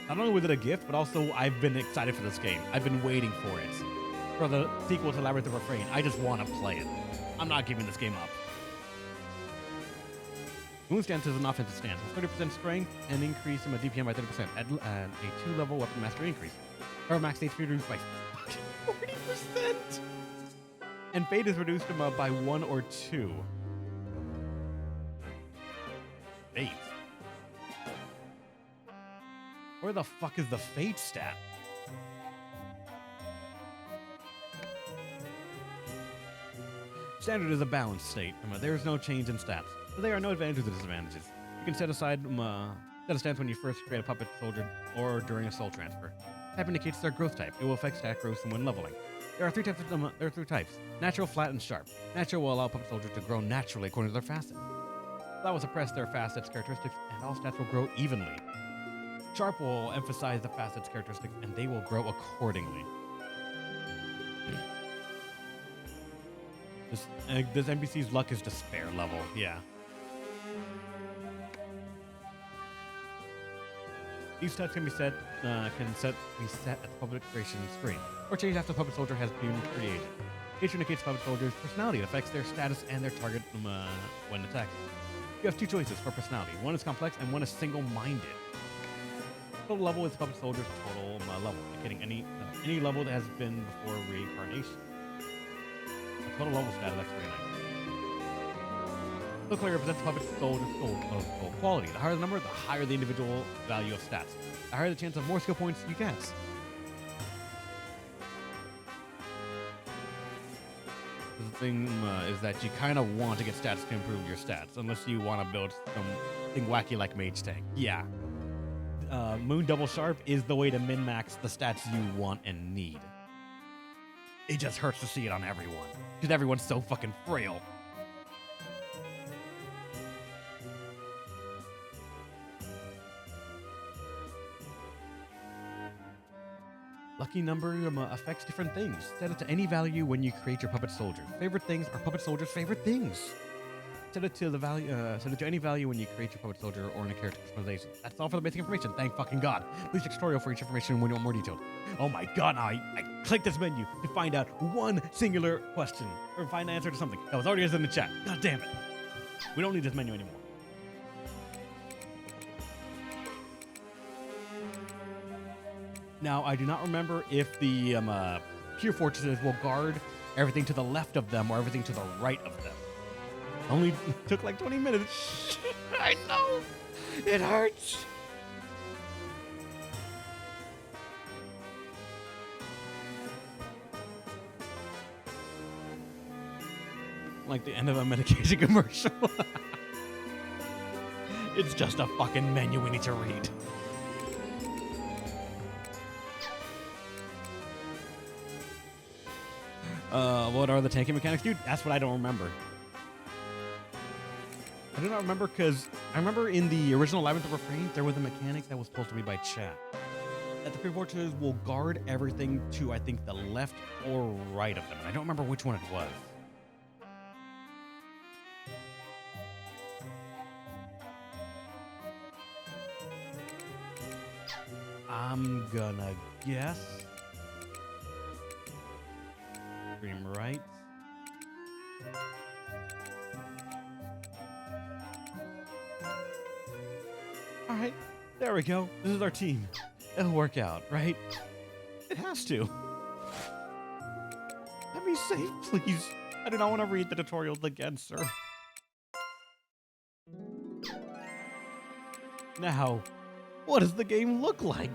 Not only was it a gift, but also I've been excited for this game. I've been waiting for it. For the sequel to Labyrinth of Galleria. I just want to play it. I'm not giving this game up. Moon stance is an offensive stance with 30% strength and increase in DPM by 30% at a 2-level weapon mastery increase. Her max HP reduced by 40%. And fate is reduced by 1 or 2. Fate. Where the fuck is the fate stat? Standard is a balanced state. There is no change in stats, but there are no advantages or disadvantages. You can set a stance when you first create a puppet soldier or during a soul transfer. Type indicates their growth type. It will affect stat growth when leveling. There are 3 types. Natural, flat, and sharp. Natural will allow puppet soldiers to grow naturally according to their facet. Flat will suppress their facets characteristics, and all stats will grow evenly. Sharp will emphasize the facets characteristics, and they will grow accordingly. This NPC's luck is despair level, yeah. These stats can be set at the puppet creation screen, or changed after the puppet soldier has been created. Each indicates puppet soldier's personality. It affects their status and their target when attacking. You have 2 choices for personality. One is complex and one is single-minded. Total level is puppet soldier's total level, indicating any level that has been before reincarnation. The total level stat is actually nice. Look clear represents puppet soldier's soul quality. The higher the number, the higher the individual value of stats. The higher the chance of more skill points you get. The thing is that you kind of want to get stats to improve your stats, unless you want to build something wacky like Mage Tank. Yeah. Moon Double Sharp is the way to min-max the stats you want and need. It just hurts to see it on everyone, because everyone's so fucking frail. Lucky number affects different things. Set it to any value when you create your puppet soldier. Favorite things are puppet soldier's favorite things. Set it to the value. Set it to any value when you create your puppet soldier or in a character customization. That's all for the basic information. Thank fucking God. Please check tutorial for each information when you want more detailed. Oh my God! Now I clicked this menu to find out one singular question or find the answer to something that was already in the chat. God damn it! We don't need this menu anymore. Now, I do not remember if the Pure Fortresses will guard everything to the left of them or everything to the right of them. Only took like 20 minutes. I know! It hurts! Like the end of a medication commercial. It's just a fucking menu we need to read. What are the tanking mechanics, dude? That's what I don't remember. I do not remember because I remember in the original Labyrinth of Galleria, there was a mechanic that was supposed to be by chat. that the pre-fortunes will guard everything to, I think, the left or right of them. I don't remember which one it was. I'm gonna guess. Extreme right. All right, there we go. This is our team. It'll work out, right? It has to. Let me save, please. I do not want to read the tutorials again, sir. Now, what does the game look like?